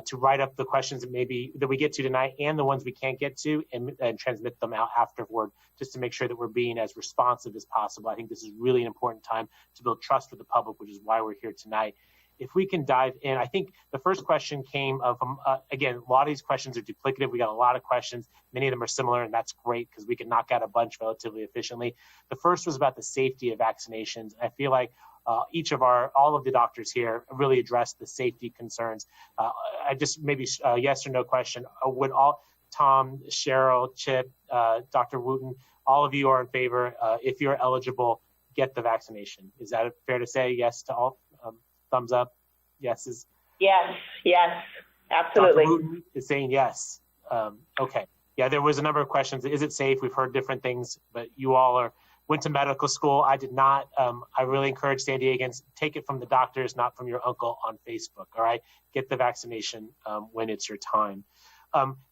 to write up the questions that we get to tonight and the ones we can't get to, and transmit them out afterward, just to make sure that we're being as responsive as possible. I think this is really an important time to build trust with the public, which is why we're here tonight. If we can dive in, I think the first question came from, again, a lot of these questions are duplicative. We got a lot of questions. Many of them are similar, and that's great because we can knock out a bunch relatively efficiently. The first was about the safety of vaccinations. I feel like all of the doctors here really addressed the safety concerns. I just maybe a yes or no question. Would Tom, Cheryl, Chip, Dr. Wooten, all of you are in favor, if you're eligible, get the vaccination. Is that fair to say? Yes to all? Thumbs up? Yeses? Yes, absolutely. Dr. Wooten is saying yes. Okay. Yeah, there was a number of questions. Is it safe? We've heard different things, but you all went to medical school. I did not. I really encourage San Diegans, take it from the doctors, not from your uncle on Facebook, all right? Get the vaccination when it's your time.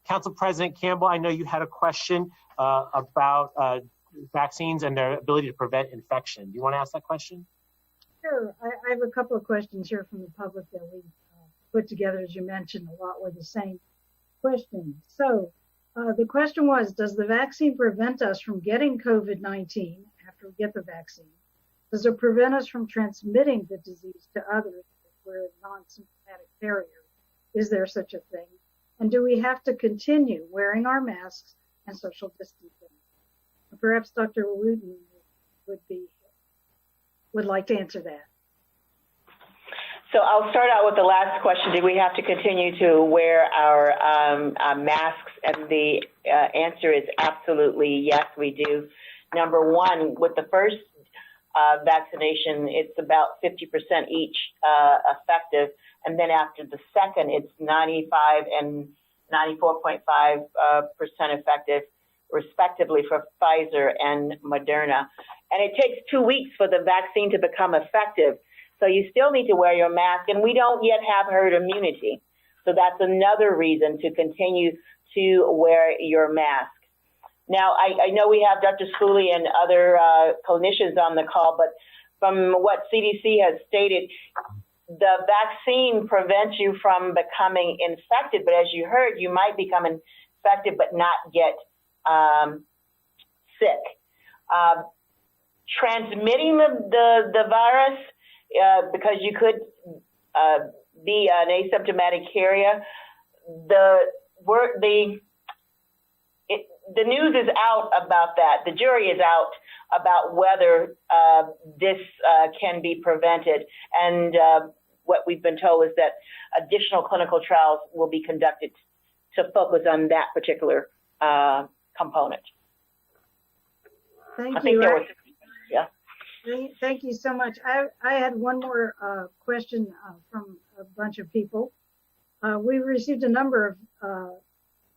Council President Campbell, I know you had a question about vaccines and their ability to prevent infection. Do you want to ask that question? Sure. I have a couple of questions here from the public that we put together. As you mentioned, a lot were the same questions. So the question was, does the vaccine prevent us from getting COVID-19 after we get the vaccine? Does it prevent us from transmitting the disease to others if we're a non-symptomatic carrier? Is there such a thing? And do we have to continue wearing our masks and social distancing? Perhaps Dr. Wooten would like to answer that. So I'll start out with the last question. Do we have to continue to wear our masks? And the answer is absolutely yes, we do. Number one, with the first vaccination, it's about 50% each effective. And then after the second, it's 95 and 94.5% effective, respectively, for Pfizer and Moderna. And it takes 2 weeks for the vaccine to become effective. So you still need to wear your mask, and we don't yet have herd immunity. So that's another reason to continue to wear your mask. Now, I know we have Dr. Schooley and other clinicians on the call, but from what CDC has stated, the vaccine prevents you from becoming infected. But as you heard, you might become infected but not get sick. Transmitting the virus, because you could be an asymptomatic carrier, the news is out about that. The jury is out about whether this can be prevented. And what we've been told is that additional clinical trials will be conducted to focus on that particular component. Thank you. Thank you so much. I had one more question from a bunch of people. We received a number of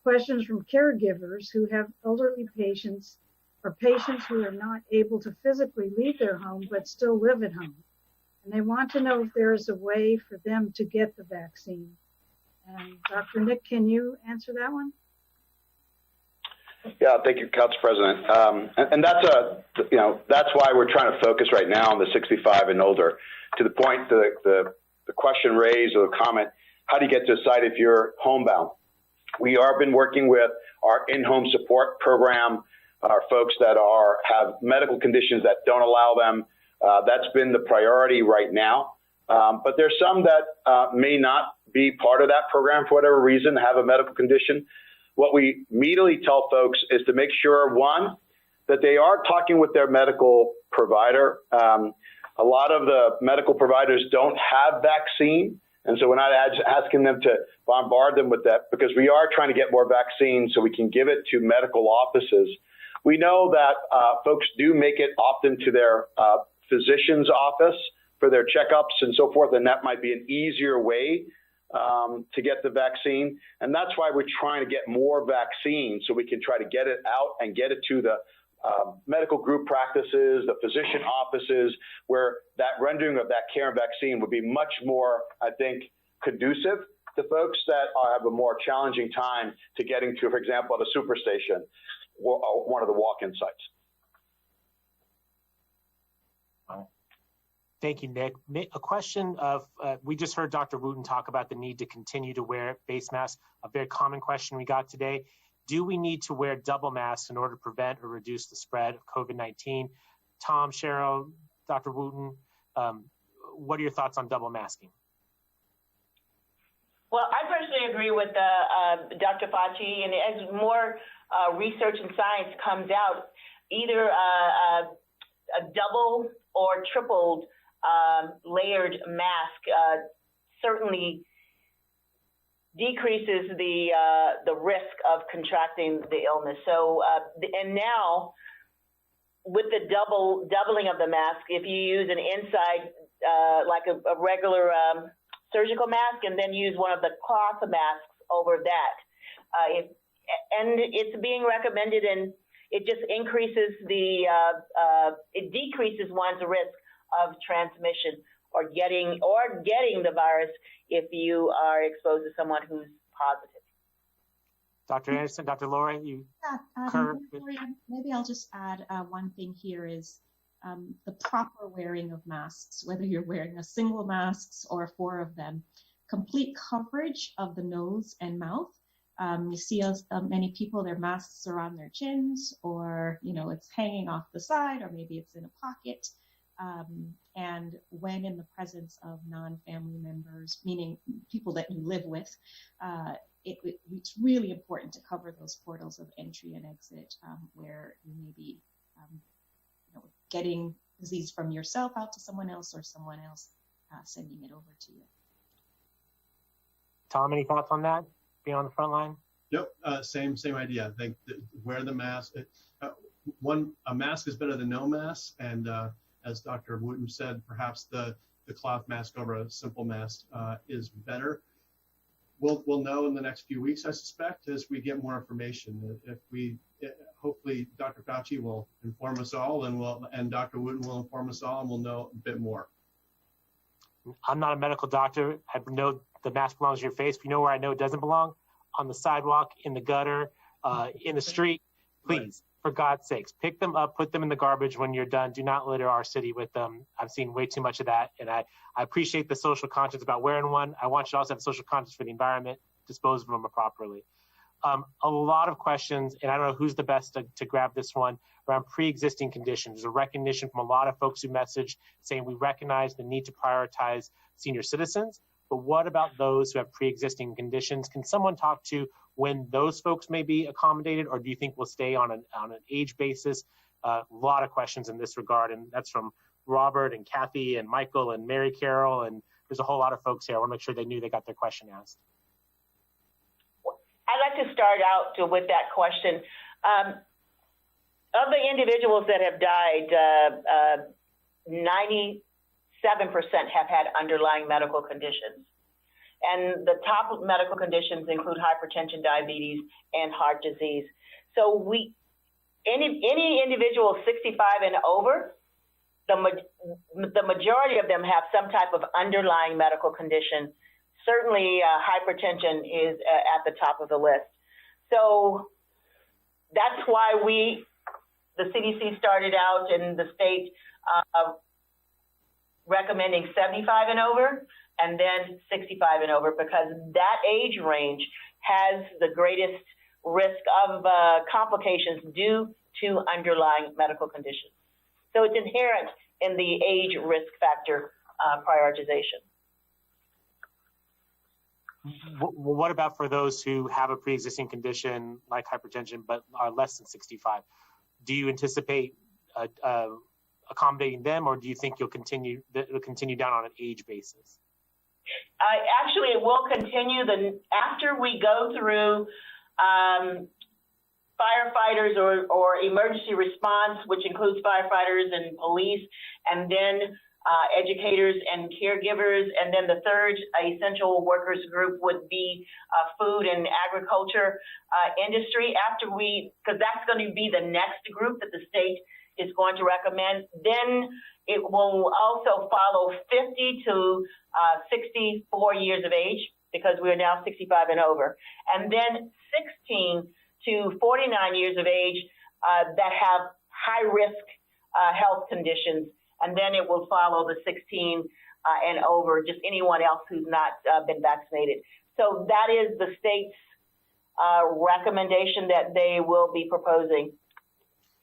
questions from caregivers who have elderly patients or patients who are not able to physically leave their home but still live at home. And they want to know if there is a way for them to get the vaccine. And Dr. Nick, can you answer that one? Yeah, thank you, Council President. And that's why we're trying to focus right now on the 65 and older. To the point, the question raised or the comment, how do you get to a site if you're homebound? We are been working with our in-home support program, our folks that have medical conditions that don't allow them. That's been the priority right now. But there's some that may not be part of that program for whatever reason, have a medical condition. What we immediately tell folks is to make sure, one, that they are talking with their medical provider. A lot of the medical providers don't have vaccine, and so we're not asking them to bombard them with that, because we are trying to get more vaccine so we can give it to medical offices. We know that folks do make it often to their physician's office for their checkups and so forth, and that might be an easier way to get the vaccine. And that's why we're trying to get more vaccine so we can try to get it out and get it to the medical group practices, the physician offices, where that rendering of that care and vaccine would be much more, I think, conducive to folks that have a more challenging time to getting to, for example, at a superstation or one of the walk-in sites. Thank you, Nick. A question of, we just heard Dr. Wooten talk about the need to continue to wear face masks, a very common question we got today. Do we need to wear double masks in order to prevent or reduce the spread of COVID-19? Tom, Cheryl, Dr. Wooten, what are your thoughts on double masking? Well, I personally agree with Dr. Fauci, and as more research and science comes out, either a double or tripled layered mask certainly decreases the risk of contracting the illness. So, and now with the doubling of the mask, if you use an inside like a regular surgical mask, and then use one of the cloth masks over that, and it's being recommended, and it just increases it decreases one's risk of transmission or getting the virus if you are exposed to someone who's positive. Dr. Anderson, Dr. Laurie, you maybe I'll just add one thing here is the proper wearing of masks, whether you're wearing a single mask or 4 of them, complete coverage of the nose and mouth. You see many people, their masks are on their chins, or, it's hanging off the side, or maybe it's in a pocket. And when in the presence of non-family members, meaning people that you live with, it's really important to cover those portals of entry and exit where you may be getting disease from yourself out to someone else, or someone else sending it over to you. Tom, any thoughts on that? Being on the front line? Yep, same idea. I think wear the mask. A mask is better than no mask, and as Dr. Wooten said, perhaps the cloth mask over a simple mask is better. We'll know in the next few weeks, I suspect, as we get more information. Hopefully Dr. Fauci will inform us all, and Dr. Wooten will inform us all, and we'll know a bit more. I'm not a medical doctor. I know the mask belongs to your face. But you know where I know it doesn't belong? On the sidewalk, in the gutter, in the street. Please, for God's sakes, pick them up, put them in the garbage when you're done. Do not litter our city with them. I've seen way too much of that, and I appreciate the social conscience about wearing one. I want you to also have social conscience for the environment, dispose of them properly. A lot of questions, and I don't know who's the best to grab this one, around pre-existing conditions. There's a recognition from a lot of folks who messaged saying we recognize the need to prioritize senior citizens, but what about those who have pre-existing conditions? Can someone talk to when those folks may be accommodated, or do you think we'll stay on an age basis? A lot of questions in this regard, and that's from Robert and Kathy and Michael and Mary Carol, and there's a whole lot of folks here. I want to make sure they knew they got their question asked. I'd like to start out with that question. Of the individuals that have died, 97% have had underlying medical conditions. And the top medical conditions include hypertension, diabetes, and heart disease. So any individual 65 and over, the majority of them have some type of underlying medical condition. Certainly hypertension is at the top of the list. So that's why the CDC started out in the state recommending 75 and over, and then 65 and over, because that age range has the greatest risk of complications due to underlying medical conditions. So it's inherent in the age risk factor prioritization. What about for those who have a pre-existing condition like hypertension but are less than 65? Do you anticipate accommodating them, or do you think it'll continue down on an age basis? Actually, it will continue. After we go through firefighters or emergency response, which includes firefighters and police, and then educators and caregivers, and then the third essential workers group would be food and agriculture industry. Because that's going to be the next group that the state is going to recommend, then it will also follow 50 to 64 years of age, because we are now 65 and over, and then 16 to 49 years of age that have high risk health conditions, and then it will follow the 16 and over, just anyone else who's not been vaccinated. So that is the state's recommendation that they will be proposing.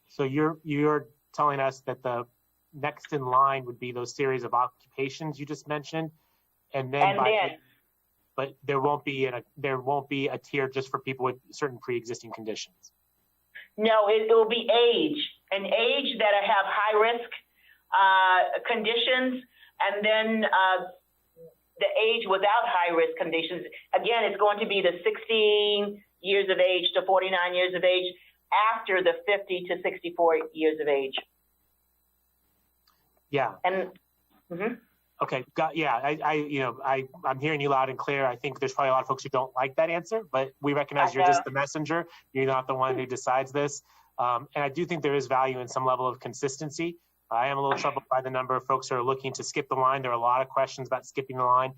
So you're telling us that the next in line would be those series of occupations you just mentioned, but there won't be a tier just for people with certain pre-existing conditions. No, it will be an age that have high risk conditions, and then the age without high risk conditions. Again, it's going to be the 16 years of age to 49 years of age after the 50 to 64 years of age. Yeah. And okay, I'm hearing you loud and clear. I think there's probably a lot of folks who don't like that answer, but we recognize you're just the messenger. You're not the one who decides this. And I do think there is value in some level of consistency. I am a little troubled by the number of folks who are looking to skip the line. There are a lot of questions about skipping the line.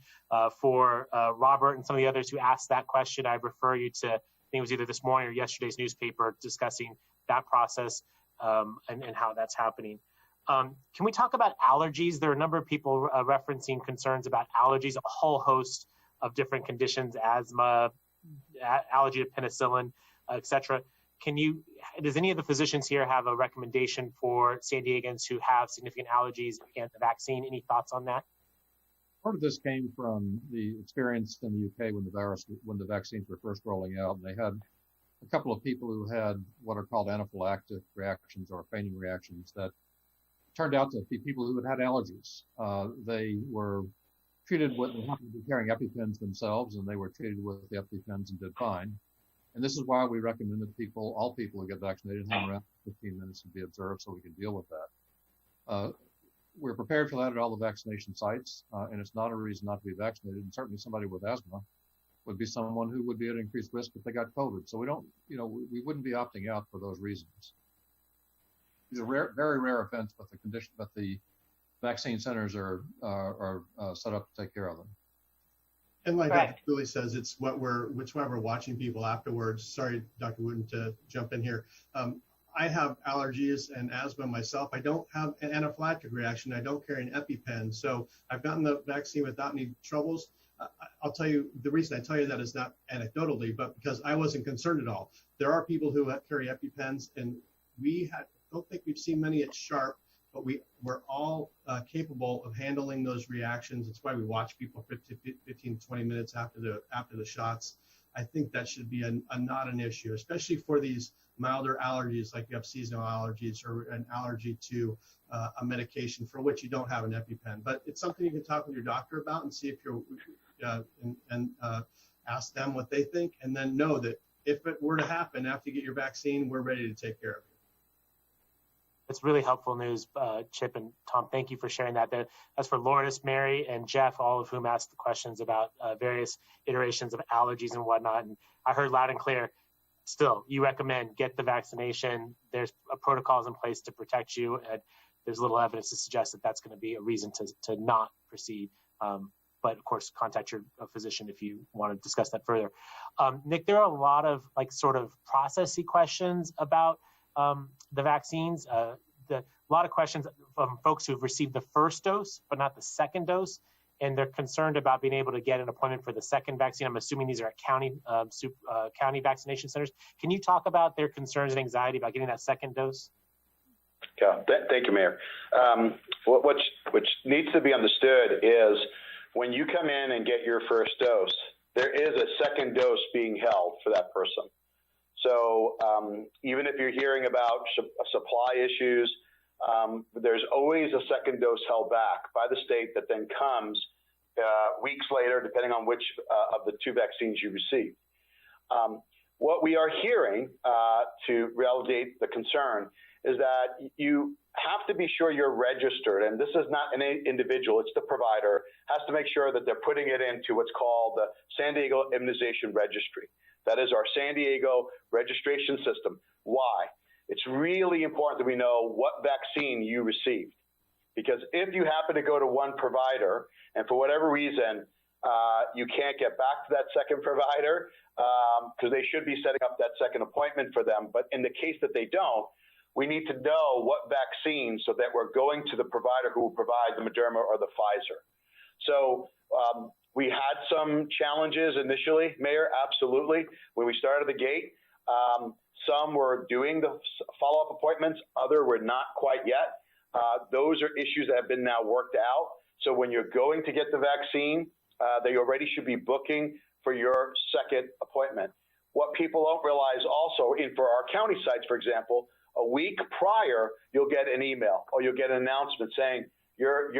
For Robert and some of the others who asked that question, I refer you to, I think it was either this morning or yesterday's newspaper discussing that process and how that's happening. Can we talk about allergies? There are a number of people referencing concerns about allergies, a whole host of different conditions, asthma, allergy to penicillin, et cetera. Does any of the physicians here have a recommendation for San Diegans who have significant allergies and the vaccine? Any thoughts on that? Part of this came from the experience in the UK when the vaccines were first rolling out, and they had a couple of people who had what are called anaphylactic reactions or fainting reactions that turned out to be people who had allergies. They were treated with, they happened to be carrying EpiPens themselves, and they were treated with the EpiPens and did fine. And this is why we recommend that all people who get vaccinated hang around 15 minutes and be observed so we can deal with that. We're prepared for that at all the vaccination sites, and it's not a reason not to be vaccinated. And certainly somebody with asthma would be someone who would be at increased risk if they got COVID. So we wouldn't be opting out for those reasons. These are very rare events, but the vaccine centers are set up to take care of them. And like Dr. Cooley says, it's why we're watching people afterwards. Sorry, Dr. Wooten, to jump in here. I have allergies and asthma myself. I don't have an anaphylactic reaction. I don't carry an EpiPen. So I've gotten the vaccine without any troubles. I'll tell you, the reason I tell you that is not anecdotally, but because I wasn't concerned at all. There are people who carry EpiPens, and don't think we've seen many at Sharp, but we're all capable of handling those reactions. It's why we watch people for 15 to 20 minutes after the shots. I think that should be not an issue, especially for these milder allergies, like you have seasonal allergies or an allergy to a medication for which you don't have an EpiPen. But it's something you can talk with your doctor about and see if you're and ask them what they think, and then know that if it were to happen after you get your vaccine, we're ready to take care of you. That's really helpful news, Chip and Tom. Thank you for sharing that. That's for Lourdes, Mary, and Jeff, all of whom asked the questions about various iterations of allergies and whatnot. And I heard loud and clear, still, you recommend get the vaccination. There's protocols in place to protect you. And there's little evidence to suggest that that's going to be a reason to not proceed. But of course, contact your physician if you want to discuss that further. Nick, there are a lot of sort of processy questions about the vaccines. A lot of questions from folks who've received the first dose, but not the second dose, and they're concerned about being able to get an appointment for the second vaccine. I'm assuming these are at county vaccination centers. Can you talk about their concerns and anxiety about getting that second dose? Yeah, thank you, Mayor. Which needs to be understood is when you come in and get your first dose, there is a second dose being held for that person. So even if you're hearing about supply issues, there's always a second dose held back by the state that then comes weeks later, depending on which of the two vaccines you received. What we are hearing to validate the concern is that you have to be sure you're registered, and this is not an individual, it's the provider, has to make sure that they're putting it into what's called the San Diego Immunization Registry. That is our San Diego registration system. Why? It's really important that we know what vaccine you received. Because if you happen to go to one provider and for whatever reason you can't get back to that second provider, because they should be setting up that second appointment for them, but in the case that they don't, we need to know what vaccine so that we're going to the provider who will provide the Moderna or the Pfizer. So we had some challenges initially, Mayor, absolutely. When we started the gate, some were doing the follow-up appointments, other were not quite yet. Those are issues that have been now worked out. So when you're going to get the vaccine, they already should be booking for your second appointment. What people don't realize also, for our county sites, for example, a week prior, you'll get an email or you'll get an announcement saying your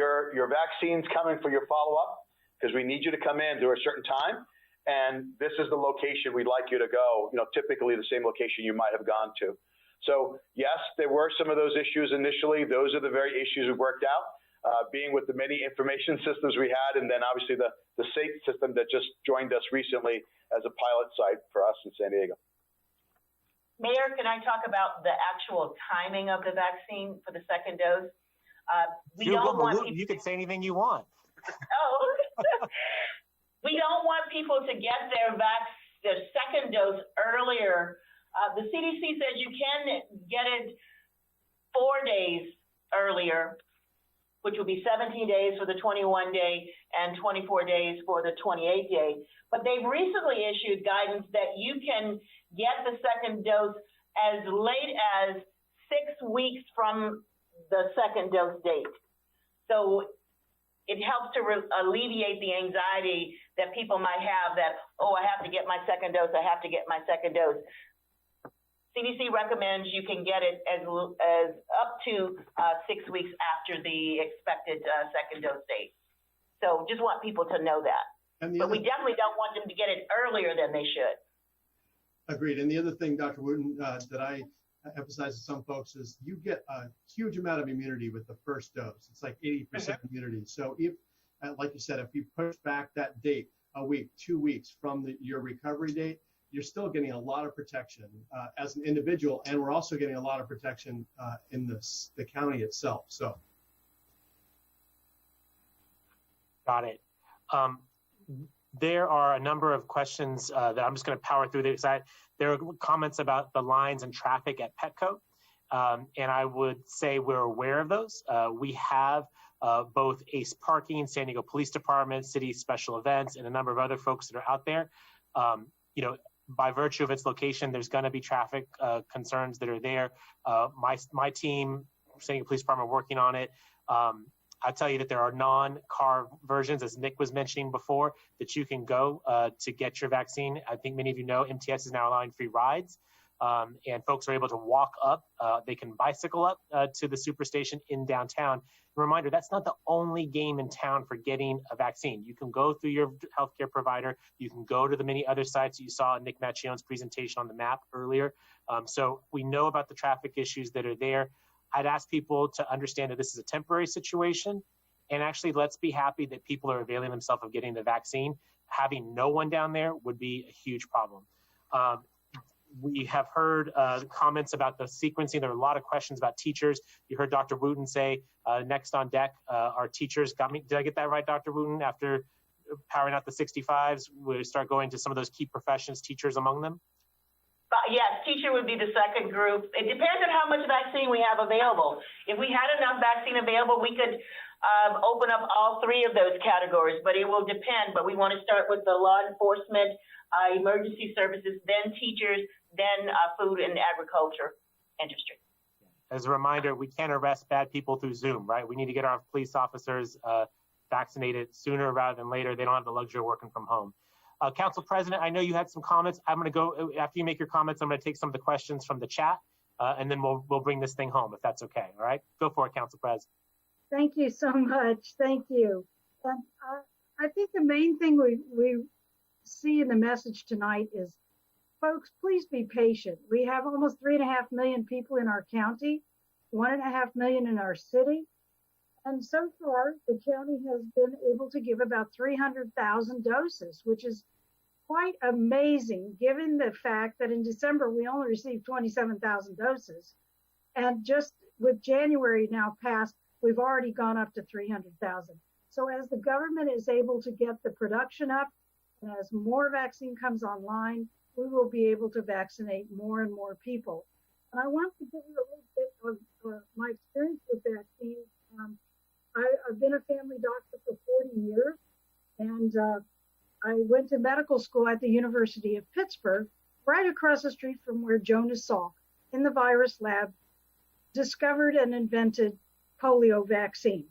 vaccine's coming for your follow-up because we need you to come in to a certain time, and this is the location we'd like you to go, typically the same location you might have gone to. So yes, there were some of those issues initially. Those are the very issues we worked out, being with the many information systems we had, and then obviously the SAFE system that just joined us recently as a pilot site for us in San Diego. Mayor, can I talk about the actual timing of the vaccine for the second dose? You can say anything you want. We don't want people to get their second dose earlier. The CDC says you can get it 4 days earlier, which will be 17 days for the 21-day and 24 days for the 28-day. But they've recently issued guidance that you can get the second dose as late as 6 weeks from the second dose date. So it helps to alleviate the anxiety that people might have that, I have to get my second dose, I have to get my second dose. CDC recommends you can get it as up to 6 weeks after the expected second dose date. So just want people to know that. But we definitely don't want them to get it earlier than they should. Agreed. And the other thing, Dr. Wooten, that I emphasize to some folks is you get a huge amount of immunity with the first dose. It's like 80% immunity. So if, like you said, if you push back that date a week, 2 weeks from your recovery date, you're still getting a lot of protection as an individual, and we're also getting a lot of protection in the county itself. So, got it. There are a number of questions that I'm just going to power through. There are comments about the lines and traffic at Petco, and I would say we're aware of those. We have both ACE Parking, San Diego Police Department, City Special Events, and a number of other folks that are out there. By virtue of its location, there's going to be traffic concerns that are there. My team, San Diego Police Department, working on it. I'll tell you that there are non-car versions, as Nick was mentioning before, that you can go to get your vaccine. I think many of you know MTS is now allowing free rides, and folks are able to walk up. They can bicycle up to the superstation in downtown. A reminder, that's not the only game in town for getting a vaccine. You can go through your healthcare provider. You can go to the many other sites that you saw in Nick Macchione's presentation on the map earlier. So we know about the traffic issues that are there. I'd ask people to understand that this is a temporary situation. And actually, let's be happy that people are availing themselves of getting the vaccine. Having no one down there would be a huge problem. We have heard comments about the sequencing. There are a lot of questions about teachers. You heard Dr. Wooten say, next on deck, our teachers got me. Did I get that right, Dr. Wooten? After powering out the 65s, we start going to some of those key professions, teachers among them? Yes, teacher would be the second group. It depends on how much vaccine we have available. If we had enough vaccine available, we could open up all three of those categories, but it will depend. But we want to start with the law enforcement, emergency services, then teachers, then food and agriculture industry. As a reminder, we can't arrest bad people through Zoom, right? We need to get our police officers vaccinated sooner rather than later. They don't have the luxury of working from home. Council President, I know you had some comments. I'm going to go, after you make your comments, I'm going to take some of the questions from the chat, and then we'll bring this thing home, if that's okay. All right? Go for it, Council President. Thank you so much. Thank you. I think the main thing we see in the message tonight is, folks, please be patient. We have almost 3.5 million people in our county, 1.5 million in our city. And so far, the county has been able to give about 300,000 doses, which is quite amazing, given the fact that in December, we only received 27,000 doses. And just with January now passed, we've already gone up to 300,000. So as the government is able to get the production up, and as more vaccine comes online, we will be able to vaccinate more and more people. And I want to give you a little bit of my experience with vaccines. I've been a family doctor for 40 years, and I went to medical school at the University of Pittsburgh, right across the street from where Jonas Salk, in the virus lab, discovered and invented polio vaccine.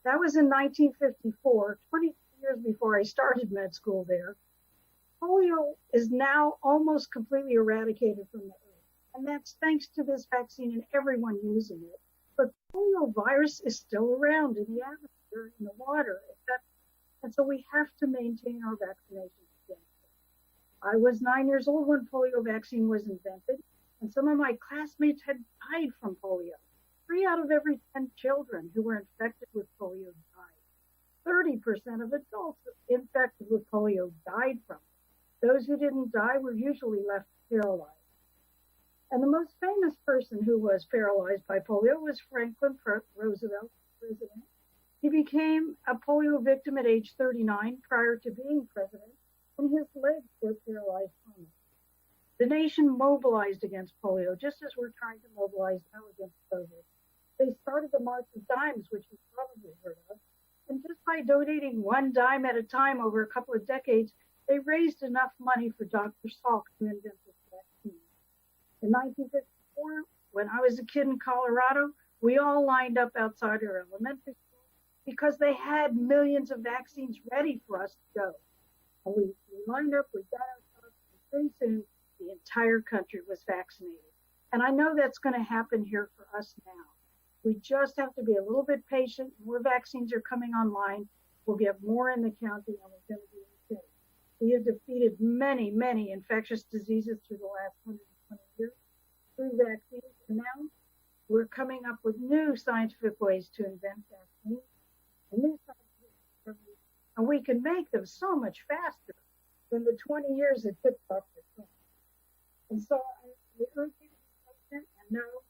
That was in 1954, 20 years before I started med school there. Polio is now almost completely eradicated from the earth, and that's thanks to this vaccine and everyone using it. But polio virus is still around in the atmosphere, in the water, etc. And so we have to maintain our vaccinations against it. I was 9 years old when polio vaccine was invented, and some of my classmates had died from polio. 3 out of every 10 children who were infected with polio died. 30% of adults infected with polio died from it. Those who didn't die were usually left paralyzed. And the most famous person who was paralyzed by polio was Franklin Roosevelt, president. He became a polio victim at age 39 prior to being president, and his legs were paralyzed from it. The nation mobilized against polio, just as we're trying to mobilize now against COVID. They started the March of Dimes, which you've probably heard of, and just by donating 1 dime at a time over a couple of decades, they raised enough money for Dr. Salk to invent this vaccine. In 1954, when I was a kid in Colorado, we all lined up outside our elementary school because they had millions of vaccines ready for us to go. And we lined up, we got outside, and pretty soon the entire country was vaccinated. And I know that's going to happen here for us now. We just have to be a little bit patient. More vaccines are coming online. We'll get more in the county, and we're going to be okay. We have defeated many, many infectious diseases through the last 120 years through vaccines, and now we're coming up with new scientific ways to invent vaccines, and new scientific discoveries, and we can make them so much faster than the 20 years it took Dr. Trump. And so I urge you to be patient and know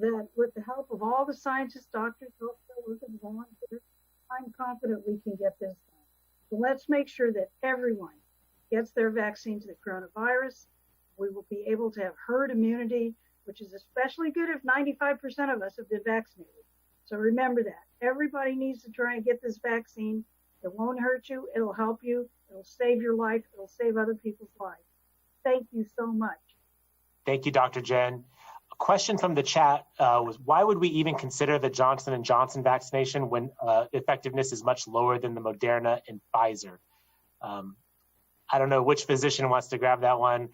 that with the help of all the scientists, doctors, healthcare workers, volunteers, I'm confident we can get this done. So let's make sure that everyone gets their vaccine to the coronavirus. We will be able to have herd immunity, which is especially good if 95% of us have been vaccinated. So remember that. Everybody needs to try and get this vaccine. It won't hurt you. It'll help you. It'll save your life. It'll save other people's lives. Thank you so much. Thank you, Dr. Jen. A question from the chat was, why would we even consider the Johnson & Johnson vaccination when effectiveness is much lower than the Moderna and Pfizer? I don't know which physician wants to grab that one.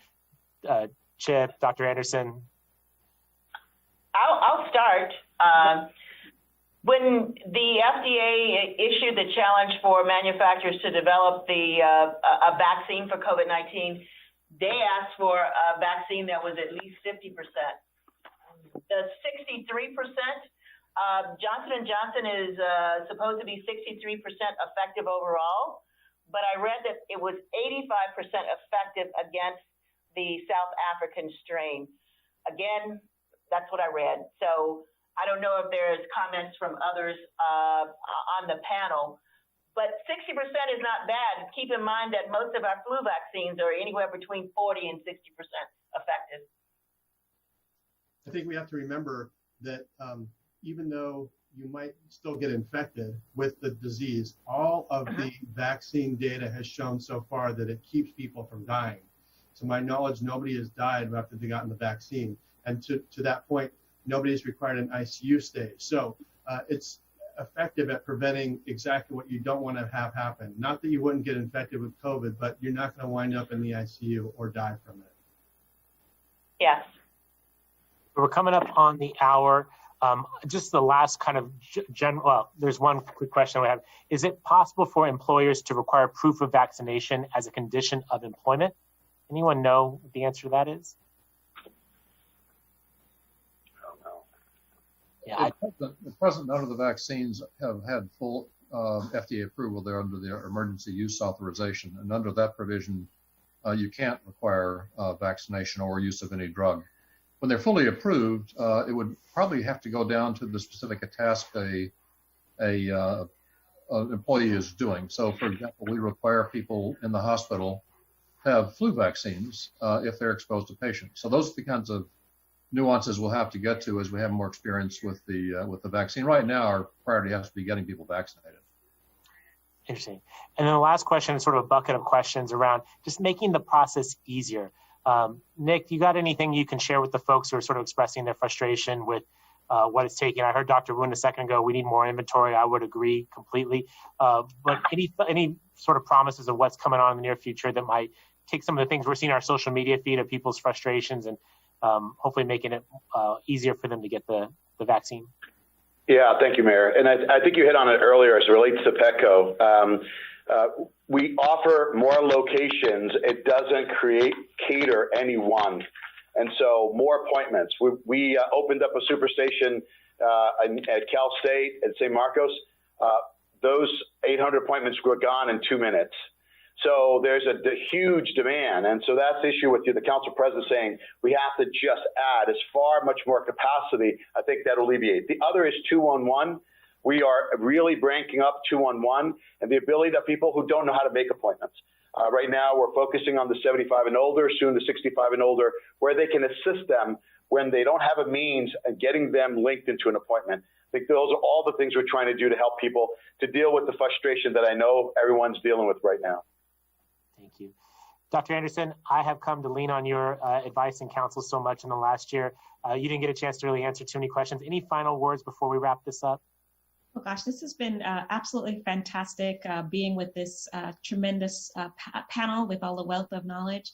Chip, Dr. Anderson? I'll start. When the FDA issued the challenge for manufacturers to develop a vaccine for COVID-19, they asked for a vaccine that was at least 50% the 63%. Johnson & Johnson is supposed to be 63% effective overall, but I read that it was 85% effective against the South African strain. Again, that's what I read. So I don't know if there's comments from others on the panel, but 60% is not bad. Keep in mind that most of our flu vaccines are anywhere between 40 and 60% effective. I think we have to remember that even though you might still get infected with the disease, all of the vaccine data has shown so far that it keeps people from dying. To my knowledge, nobody has died after they gotten the vaccine. And to that point, nobody's required an ICU stay. So it's effective at preventing exactly what you don't want to have happen. Not that you wouldn't get infected with COVID, but you're not going to wind up in the ICU or die from it. Yes. We're coming up on the hour. Just the last kind of general, well, there's one quick question we have. Is it possible for employers to require proof of vaccination as a condition of employment? Anyone know what the answer to that is? I don't know. Yeah, At present, none of the vaccines have had full FDA approval. They're under the emergency use authorization. And under that provision, you can't require vaccination or use of any drug. When they're fully approved, it would probably have to go down to the specific task an employee is doing. So, for example, we require people in the hospital have flu vaccines if they're exposed to patients. So those are the kinds of nuances we'll have to get to as we have more experience with the vaccine. Right now, our priority has to be getting people vaccinated. interesting. And then the last question is sort of a bucket of questions around just making the process easier. Nick, you got anything you can share with the folks who are sort of expressing their frustration with what it's taking? I heard Dr. Woon a second ago, we need more inventory. I would agree completely. But any sort of promises of what's coming on in the near future that might take some of the things we're seeing in our social media feed of people's frustrations and hopefully making it easier for them to get the vaccine? Yeah, thank you, Mayor. And I think you hit on it earlier as it relates to Petco. We offer more locations. It doesn't cater any one. And so more appointments. We opened up a superstation at Cal State at St. Marcos. Those 800 appointments were gone in 2 minutes. So there's a huge demand. And so that's the issue with the council president saying we have to just add as far much more capacity. I think that'll alleviate. The other is 211. We are really branching up 211 and the ability that people who don't know how to make appointments. Right now, we're focusing on the 75 and older, soon the 65 and older, where they can assist them when they don't have a means of getting them linked into an appointment. I think those are all the things we're trying to do to help people to deal with the frustration that I know everyone's dealing with right now. Thank you. Dr. Anderson, I have come to lean on your advice and counsel so much in the last year. You didn't get a chance to really answer too many questions. Any final words before we wrap this up? Oh gosh, this has been absolutely fantastic being with this tremendous panel with all the wealth of knowledge.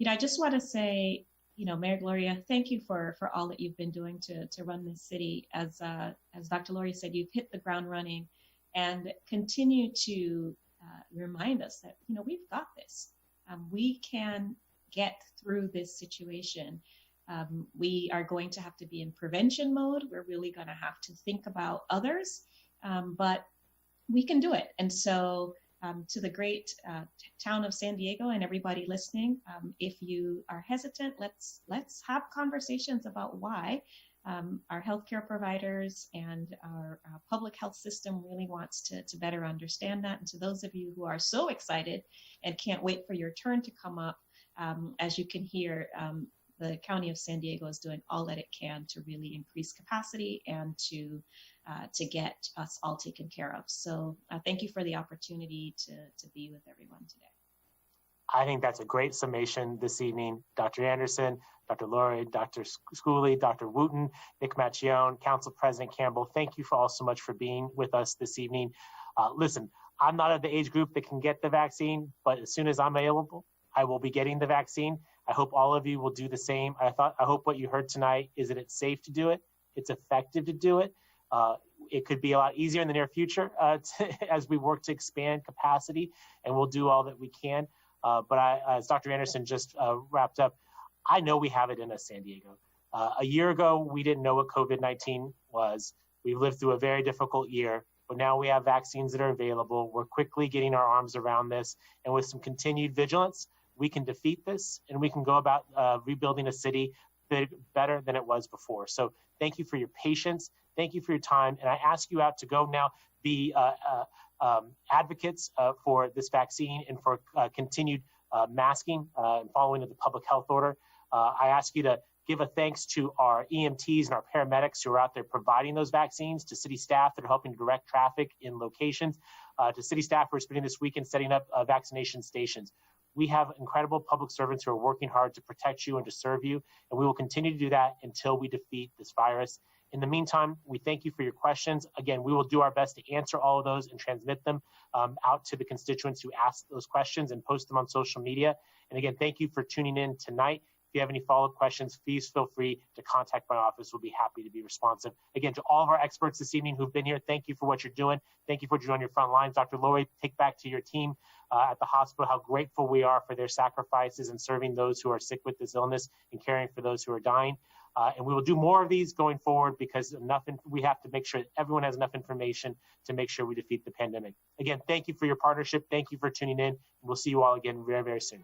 I just want to say, Mayor Gloria, thank you for all that you've been doing to run this city. As Dr. Laurie said, you've hit the ground running and continue to remind us that, we've got this. We can get through this situation. We are going to have to be in prevention mode. We're really going to have to think about others. But we can do it. And so to the great town of San Diego and everybody listening, if you are hesitant, let's have conversations about why our healthcare providers and our public health system really wants to better understand that. And to those of you who are so excited and can't wait for your turn to come up, as you can hear, the County of San Diego is doing all that it can to really increase capacity and to get us all taken care of. So thank you for the opportunity to be with everyone today. I think that's a great summation this evening. Dr. Anderson, Dr. Laurie, Dr. Schooley, Dr. Wooten, Nick Macchione, Council President Campbell, thank you all so much for being with us this evening. Listen, I'm not at the age group that can get the vaccine, but as soon as I'm available, I will be getting the vaccine. I hope all of you will do the same. I hope what you heard tonight is that it's safe to do it. It's effective to do it. It could be a lot easier in the near future as we work to expand capacity, and we'll do all that we can. But as Dr. Anderson just wrapped up, I know we have it in us, San Diego. A year ago, we didn't know what COVID-19 was. We've lived through a very difficult year, but now we have vaccines that are available. We're quickly getting our arms around this, and with some continued vigilance, we can defeat this, and we can go about rebuilding a city better than it was before. So thank you for your patience. Thank you for your time. And I ask you out to go now be advocates for this vaccine and for continued masking and following of the public health order. I ask you to give a thanks to our EMTs and our paramedics who are out there providing those vaccines, to city staff that are helping to direct traffic in locations, to city staff who are spending this weekend setting up vaccination stations. We have incredible public servants who are working hard to protect you and to serve you, and we will continue to do that until we defeat this virus. In the meantime, we thank you for your questions. Again, we will do our best to answer all of those and transmit them out to the constituents who ask those questions and post them on social media. And again, thank you for tuning in tonight. If you have any follow-up questions, please feel free to contact my office. We'll be happy to be responsive. Again, to all of our experts this evening who've been here, thank you for what you're doing. Thank you for joining your front lines. Dr. Laurie, take back to your team at the hospital how grateful we are for their sacrifices in serving those who are sick with this illness and caring for those who are dying. And we will do more of these going forward because we have to make sure that everyone has enough information to make sure we defeat the pandemic. Again, thank you for your partnership. Thank you for tuning in. We'll see you all again very, very soon.